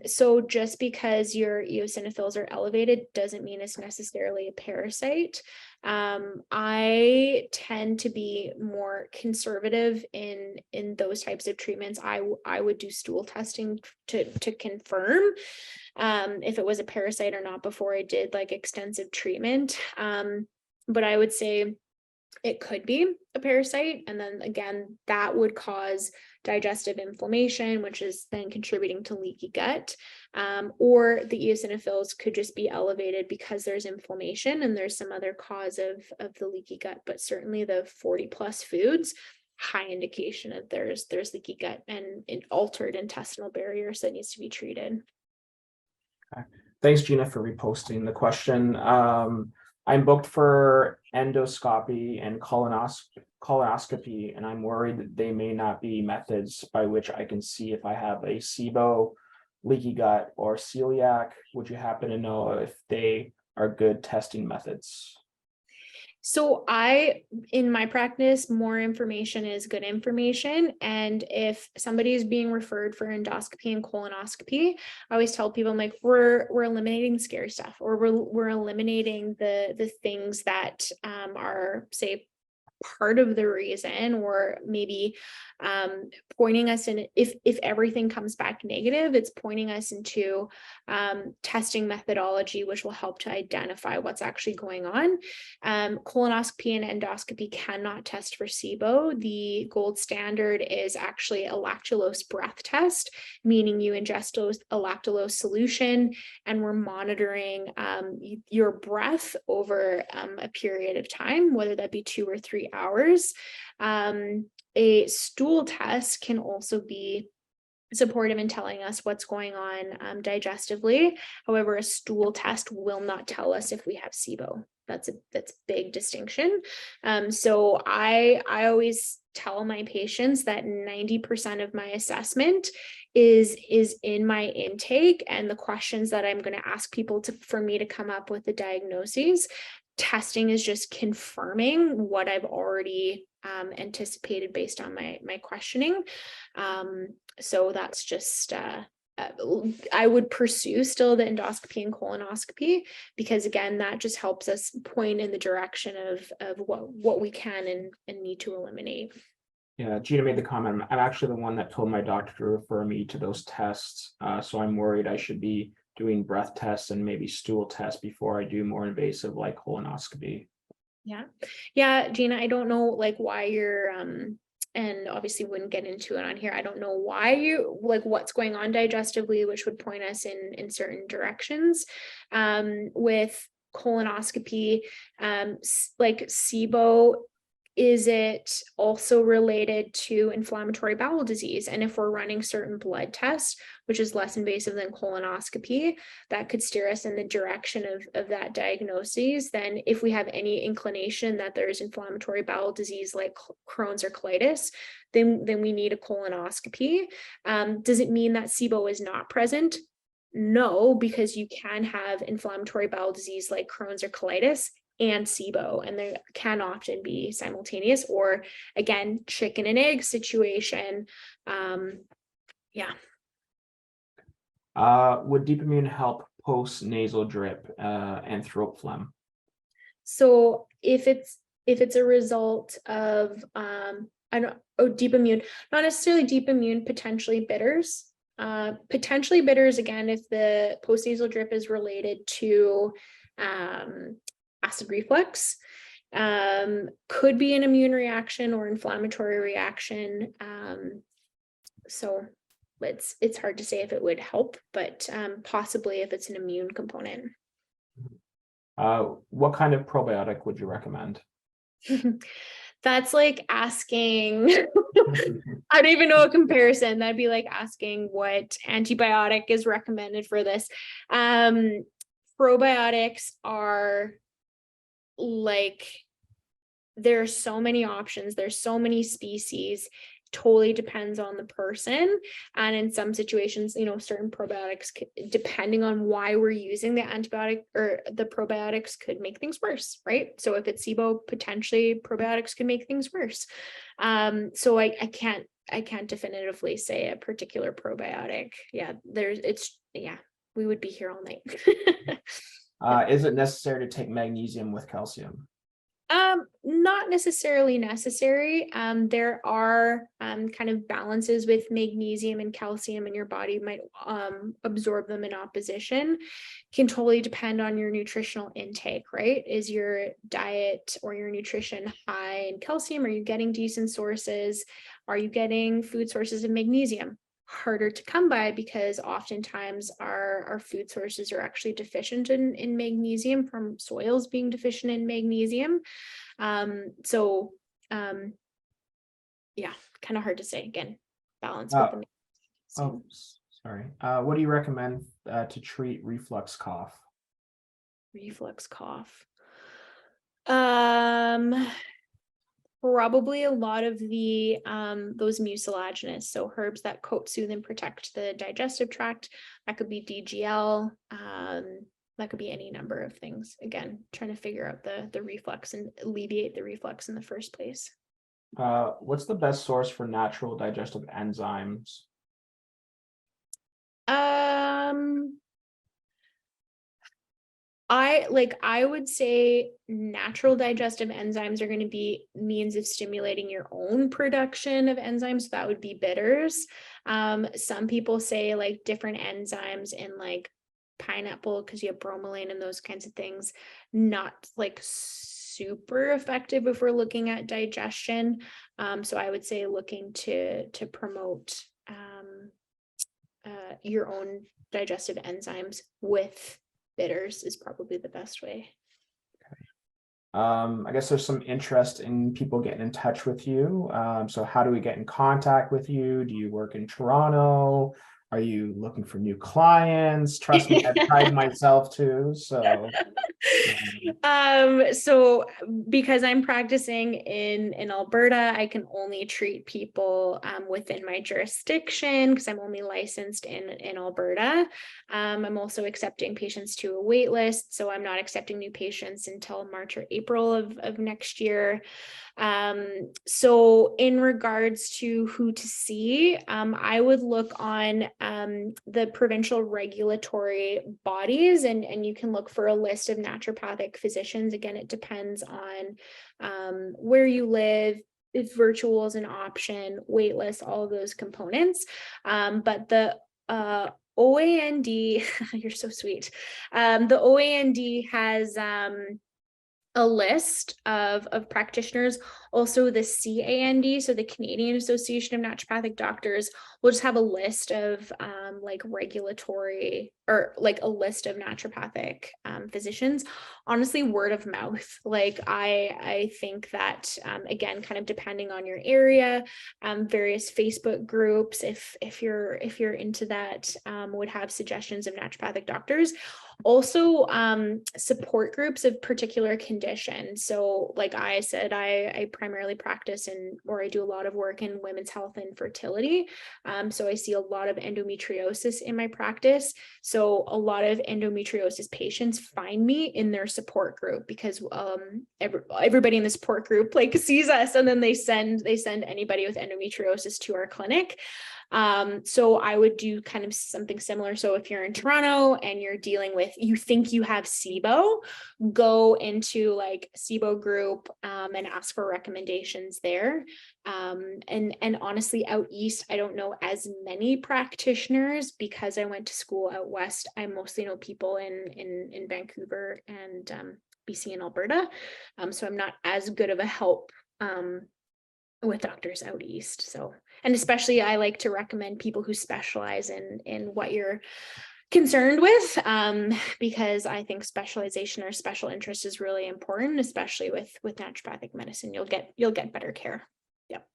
So just because your eosinophils are elevated doesn't mean it's necessarily a parasite. I tend to be more conservative in those types of treatments. I would do stool testing to confirm if it was a parasite or not before I did like extensive treatment. But I would say it could be a parasite. And then again, that would cause digestive inflammation, which is then contributing to leaky gut. Or the eosinophils could just be elevated because there's inflammation and there's some other cause of the leaky gut. But certainly the 40 plus foods, high indication that there's leaky gut and altered intestinal barriers that needs to be treated. Okay. Thanks, Gina, for reposting the question. I'm booked for endoscopy and colonoscopy, and I'm worried that they may not be methods by which I can see if I have a SIBO, leaky gut, or celiac. Would you happen to know if they are good testing methods? So in my practice, more information is good information. And if somebody is being referred for endoscopy and colonoscopy, I always tell people, I'm like, we're eliminating scary stuff, or we're eliminating the things that are, say, part of the reason, or maybe pointing us in, if everything comes back negative, it's pointing us into testing methodology, which will help to identify what's actually going on. Colonoscopy and endoscopy cannot test for SIBO. The gold standard is actually a lactulose breath test, meaning you ingest a lactulose solution and we're monitoring your breath over a period of time, whether that be 2 or 3 hours. A stool test can also be supportive in telling us what's going on digestively. However, a stool test will not tell us if we have SIBO. That's a big distinction. So I always tell my patients that 90% of my assessment is in my intake and the questions that I'm going to ask people for me to come up with the diagnoses. Testing is just confirming what I've already anticipated based on my questioning. So that's just I would pursue still the endoscopy and colonoscopy, because again, that just helps us point in the direction of what we can and need to eliminate. Yeah, Gina made the comment. I'm actually the one that told my doctor to refer me to those tests. So I'm worried I should be doing breath tests and maybe stool tests before I do more invasive like colonoscopy. Yeah, Gina, I don't know like why you're and obviously wouldn't get into it on here. I don't know why you like what's going on digestively, which would point us in certain directions. With colonoscopy, like SIBO, is it also related to inflammatory bowel disease? And if we're running certain blood tests, which is less invasive than colonoscopy, that could steer us in the direction of that diagnosis. Then if we have any inclination that there's inflammatory bowel disease like Crohn's or colitis, then we need a colonoscopy. Does it mean that SIBO is not present? No, because you can have inflammatory bowel disease like Crohn's or colitis and SIBO, and they can often be simultaneous, or again, chicken and egg situation. Yeah. Would Deep Immune help post nasal drip and throat phlegm? So if it's a result of Deep Immune, not necessarily Deep Immune, potentially bitters. Potentially bitters, again, if the postnasal drip is related to acid reflux, could be an immune reaction or inflammatory reaction. So it's hard to say if it would help, but possibly if it's an immune component. What kind of probiotic would you recommend? That's like asking, I don't even know a comparison. That'd be like asking what antibiotic is recommended for this. Probiotics are like, there's so many options, there's so many species, totally depends on the person. And in some situations, certain probiotics, depending on why we're using the antibiotic or the probiotics, could make things worse, right? So if it's SIBO, potentially probiotics could make things worse. So I can't definitively say a particular probiotic. We would be here all night. Is it necessary to take magnesium with calcium? Not necessarily necessary. There are kind of balances with magnesium and calcium, and your body might absorb them in opposition. Can totally depend on your nutritional intake, right? Is your diet or your nutrition high in calcium? Are you getting decent sources? Are you getting food sources of magnesium? Harder to come by, because oftentimes our food sources are actually deficient in magnesium from soils being deficient in magnesium. Yeah, kind of hard to say. Again, balance with the Oh, sorry. What do you recommend to treat reflux cough? Reflux cough. Probably a lot of the those mucilaginous, so herbs that coat, soothe, and protect the digestive tract. That could be DGL. That could be any number of things. Again, trying to figure out the reflux and alleviate the reflux in the first place. What's the best source for natural digestive enzymes? I would say natural digestive enzymes are going to be means of stimulating your own production of enzymes. So that would be bitters. Some people say like different enzymes in like pineapple, because you have bromelain and those kinds of things, not like super effective if we're looking at digestion. So I would say looking to promote your own digestive enzymes with bitters is probably the best way. I guess there's some interest in people getting in touch with you. So how do we get in contact with you? Do you work in Toronto? Are you looking for new clients? Trust me, I've tried myself too. So so because I'm practicing in Alberta, I can only treat people within my jurisdiction, because I'm only licensed in Alberta. I'm also accepting patients to a wait list, so I'm not accepting new patients until March or April of next year. So in regards to who to see, I would look on the provincial regulatory bodies, and you can look for a list of naturopathic physicians. Again, it depends on where you live, if virtual is an option, wait list, all of those components. But the OAND, you're so sweet. The OAND has a list of practitioners. Also the CAND, so the Canadian Association of Naturopathic Doctors, will just have a list of like regulatory, or like a list of naturopathic physicians. Honestly, word of mouth. Like I think that again, kind of depending on your area, various Facebook groups, if you're into that, would have suggestions of naturopathic doctors. Also support groups of particular conditions. So like I said, I primarily practice or I do a lot of work in women's health and fertility. So I see a lot of endometriosis in my practice. So a lot of endometriosis patients find me in their support group, because everybody in the support group like sees us, and then they send anybody with endometriosis to our clinic. So I would do kind of something similar. So if you're in Toronto and you're dealing with, you think you have SIBO, go into like SIBO group and ask for recommendations there. And honestly, out east, I don't know as many practitioners because I went to school out west. I mostly know people in Vancouver and BC and Alberta. So I'm not as good of a help with doctors out east. So, and especially I like to recommend people who specialize in what you're concerned with, because I think specialization or special interest is really important, especially with naturopathic medicine. You'll get better care. Yep.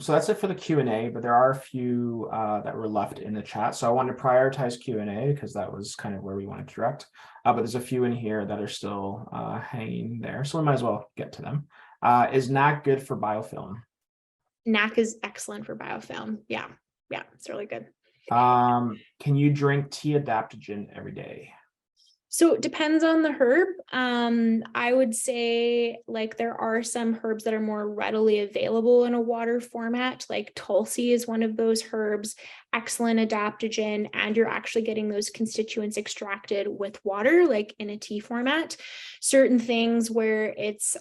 So that's it for the Q&A, but there are a few that were left in the chat. So I want to prioritize Q&A because that was kind of where we wanted to direct. But there's a few in here that are still hanging there. So we might as well get to them. Is NAC good for biofilm? NAC is excellent for biofilm. Yeah, it's really good. Can you drink tea adaptogen every day? So it depends on the herb. I would say like there are some herbs that are more readily available in a water format, like Tulsi is one of those herbs, excellent adaptogen, and you're actually getting those constituents extracted with water, like in a tea format. Certain things where it's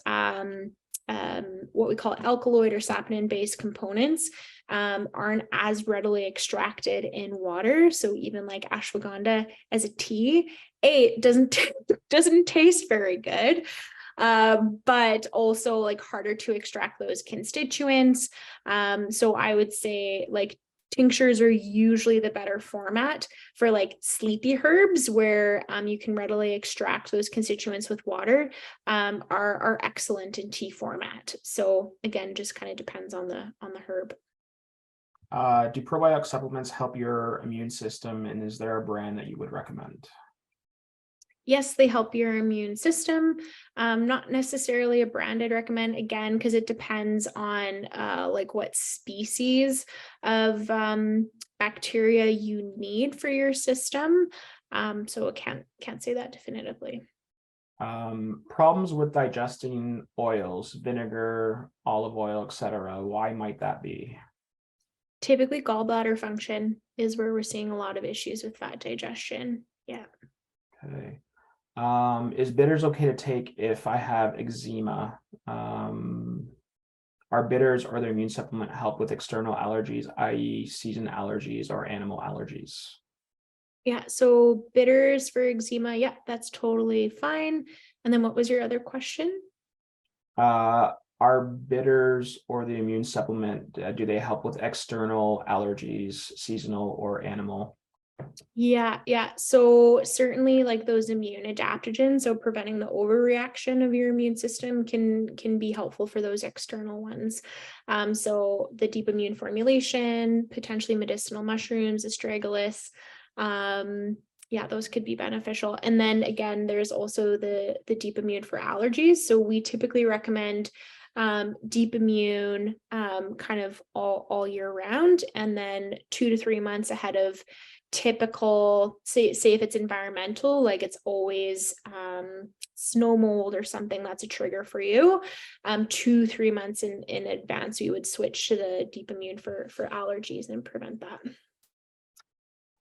what we call alkaloid or saponin-based components aren't as readily extracted in water. So even like ashwagandha as a tea, it doesn't taste very good, but also like harder to extract those constituents. So I would say like tinctures are usually the better format for like sleepy herbs where you can readily extract those constituents with water, are excellent in tea format. So again, just kind of depends on the herb. Do probiotic supplements help your immune system, and is there a brand that you would recommend? Yes, they help your immune system. Not necessarily a brand I'd recommend, again, because it depends on like what species of bacteria you need for your system. So I can't say that definitively. Problems with digesting oils, vinegar, olive oil, etc. Why might that be? Typically, gallbladder function is where we're seeing a lot of issues with fat digestion. Yeah. Okay. Is bitters okay to take if I have eczema? Are bitters or the immune supplement help with external allergies, i.e. season allergies or animal allergies? Yeah, so bitters for eczema, yeah, that's totally fine. And then what was your other question? Are bitters or the immune supplement, do they help with external allergies, seasonal or animal? Yeah. So certainly like those immune adaptogens, so preventing the overreaction of your immune system can be helpful for those external ones. So the deep immune formulation, potentially medicinal mushrooms, astragalus, yeah, those could be beneficial. And then again, there's also the deep immune for allergies. So we typically recommend deep immune kind of all year round, and then 2 to 3 months ahead of typical, say if it's environmental, like it's always snow mold or something that's a trigger for you, 2-3 months in advance we would switch to the deep immune for allergies and prevent that.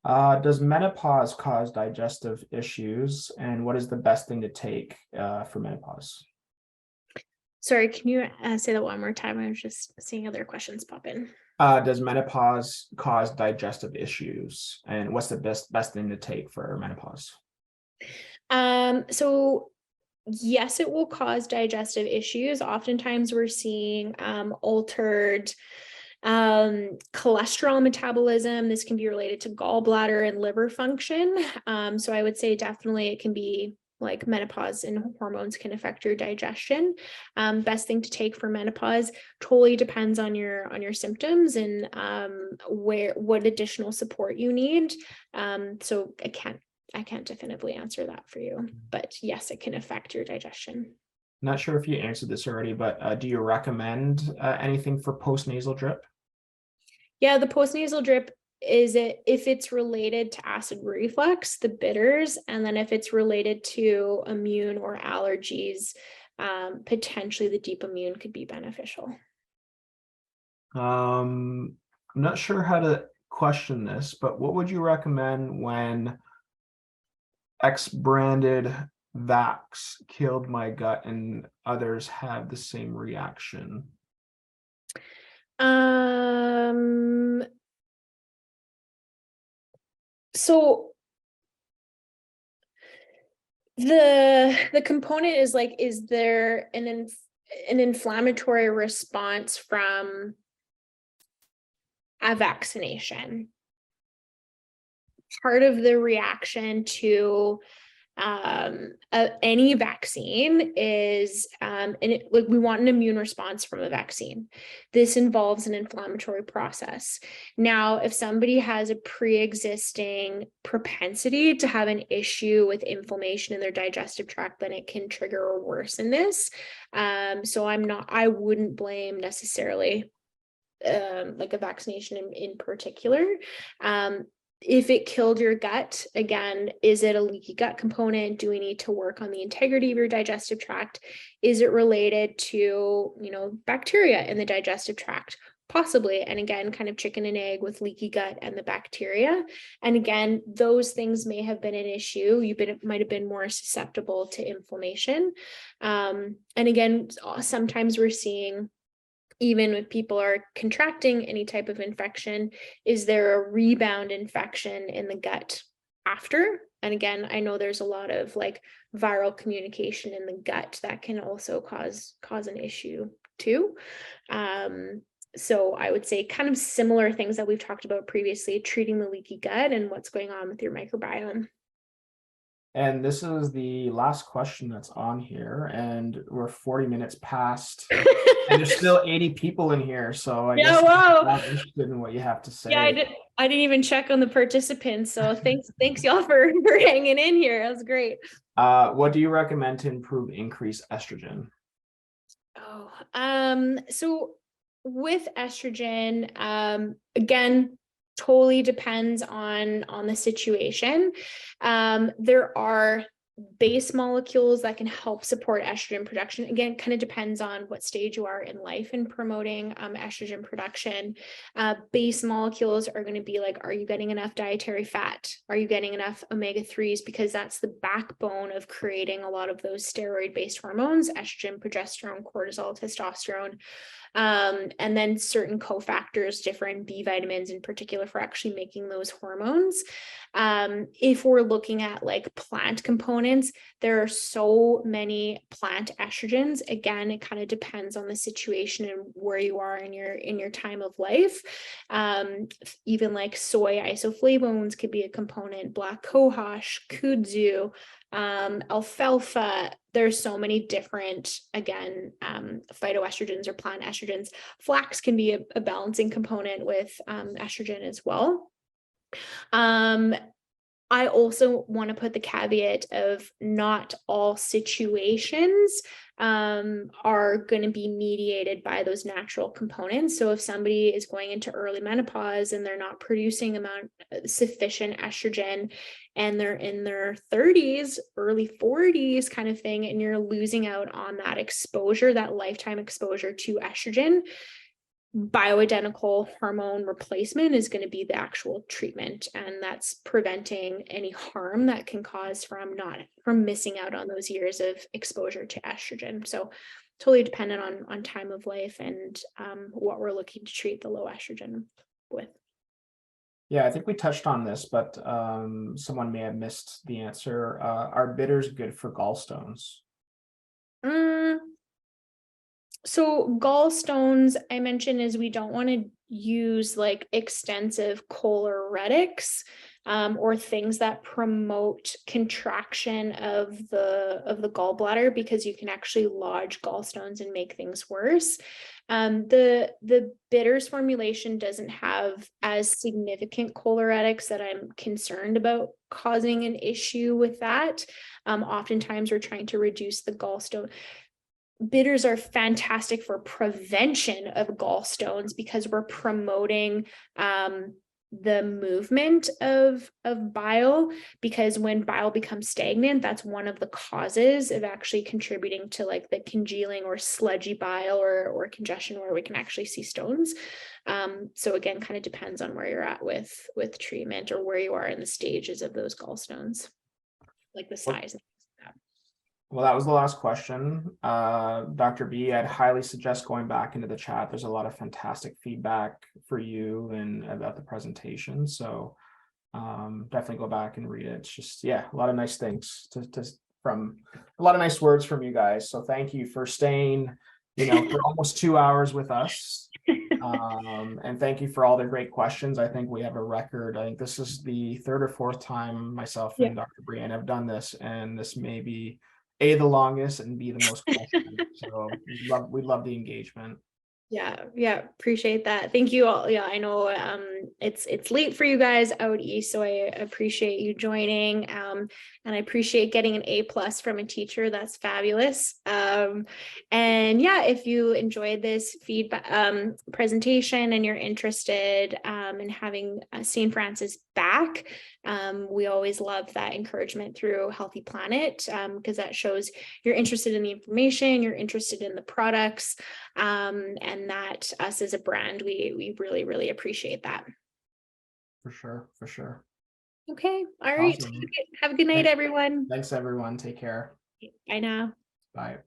Does menopause cause digestive issues, and what is the best thing to take for menopause? Sorry, can you say that one more time? I was just seeing other questions pop in. Does menopause cause digestive issues, and what's the best thing to take for menopause? So yes, it will cause digestive issues. Oftentimes we're seeing altered cholesterol metabolism. This can be related to gallbladder and liver function. So I would say definitely it can be like menopause and hormones can affect your digestion. Best thing to take for menopause totally depends on your symptoms and what additional support you need. So I can't definitively answer that for you, but yes, it can affect your digestion. Not sure if you answered this already, but do you recommend anything for postnasal drip? Yeah, the postnasal drip is it if it's related to acid reflux, the bitters, and then if it's related to immune or allergies, potentially the deep immune could be beneficial. I'm not sure how to question this, but what would you recommend when X branded Vax killed my gut and others have the same reaction? Um, so the component is like, is there an inflammatory response from a vaccination? Part of the reaction to any vaccine is like we want an immune response from a vaccine. This involves an inflammatory process. Now, if somebody has a pre-existing propensity to have an issue with inflammation in their digestive tract, then it can trigger or worsen this. So I wouldn't blame necessarily like a vaccination in particular. If it killed your gut, again, is it a leaky gut component? Do we need to work on the integrity of your digestive tract? Is it related to, bacteria in the digestive tract? Possibly. And again, kind of chicken and egg with leaky gut and the bacteria. And again, those things may have been an issue. Might have been more susceptible to inflammation. And again, sometimes we're seeing, even if people are contracting any type of infection, is there a rebound infection in the gut after? And again, I know there's a lot of like viral communication in the gut that can also cause an issue too. So I would say kind of similar things that we've talked about previously, treating the leaky gut and what's going on with your microbiome. And this is the last question that's on here, and we're 40 minutes past, and there's still 80 people in here. So I Yeah, guess wow. I'm interested in what you have to Yeah, say. I didn't even check on the participants. So thanks y'all for hanging in here. That was great. What do you recommend to improve increased estrogen? So with estrogen, again, totally depends on the situation. There are base molecules that can help support estrogen production. Again, kind of depends on what stage you are in life in promoting estrogen production. Base molecules are going to be like, are you getting enough dietary fat? Are you getting enough omega-3s? Because that's the backbone of creating a lot of those steroid-based hormones: estrogen, progesterone, cortisol, testosterone. And then certain cofactors, different B vitamins in particular, for actually making those hormones. If we're looking at like plant components, there are so many plant estrogens. Again, it kind of depends on the situation and where you are in your time of life. Even like soy isoflavones could be a component, black cohosh, kudzu, alfalfa. There's so many different, again, phytoestrogens or plant estrogens. Flax can be a balancing component with estrogen as well. I also want to put the caveat of not all situations are going to be mediated by those natural components. So if somebody is going into early menopause and they're not producing sufficient estrogen, and they're in their 30s, early 40s kind of thing, and you're losing out on that exposure, that lifetime exposure to estrogen, bioidentical hormone replacement is going to be the actual treatment, and that's preventing any harm that can cause from missing out on those years of exposure to estrogen. So totally dependent on time of life and what we're looking to treat the low estrogen with. Yeah, I think we touched on this, but someone may have missed the answer. Are bitters good for gallstones? So gallstones, I mentioned, is we don't want to use like extensive choleretics or things that promote contraction of the gallbladder, because you can actually lodge gallstones and make things worse. The bitters formulation doesn't have as significant choleretics that I'm concerned about causing an issue with that. Oftentimes we're trying to reduce the gallstone. Bitters are fantastic for prevention of gallstones because we're promoting the movement of bile, because when bile becomes stagnant, that's one of the causes of actually contributing to like the congealing or sludgy bile or congestion, where we can actually see stones. So again, kind of depends on where you're at with treatment, or where you are in the stages of those gallstones, like the size. Well, that was the last question. Dr. B, I'd highly suggest going back into the chat. There's a lot of fantastic feedback for you and about the presentation. So definitely go back and read it. It's just, yeah, a lot of nice things from a lot of nice words from you guys. So thank you for staying, for almost 2 hours with us. And thank you for all the great questions. I think we have a record. I think this is the third or fourth time myself and Dr. Brianne have done this, and this may be the longest and be the most questions. So we love the engagement. Yeah, appreciate that. Thank you all. Yeah, I know it's late for you guys out east, so I appreciate you joining. And I appreciate getting an A+ from a teacher. That's fabulous. And yeah, if you enjoyed this feedback presentation and you're interested in having St. Francis back, we always love that encouragement through Healthy Planet, because that shows you're interested in the information, you're interested in the products, and that us as a brand, we really, really appreciate that. For sure. Okay. All right. Awesome. Have a good night, everyone. Thanks, everyone. Take care. Bye now. Bye.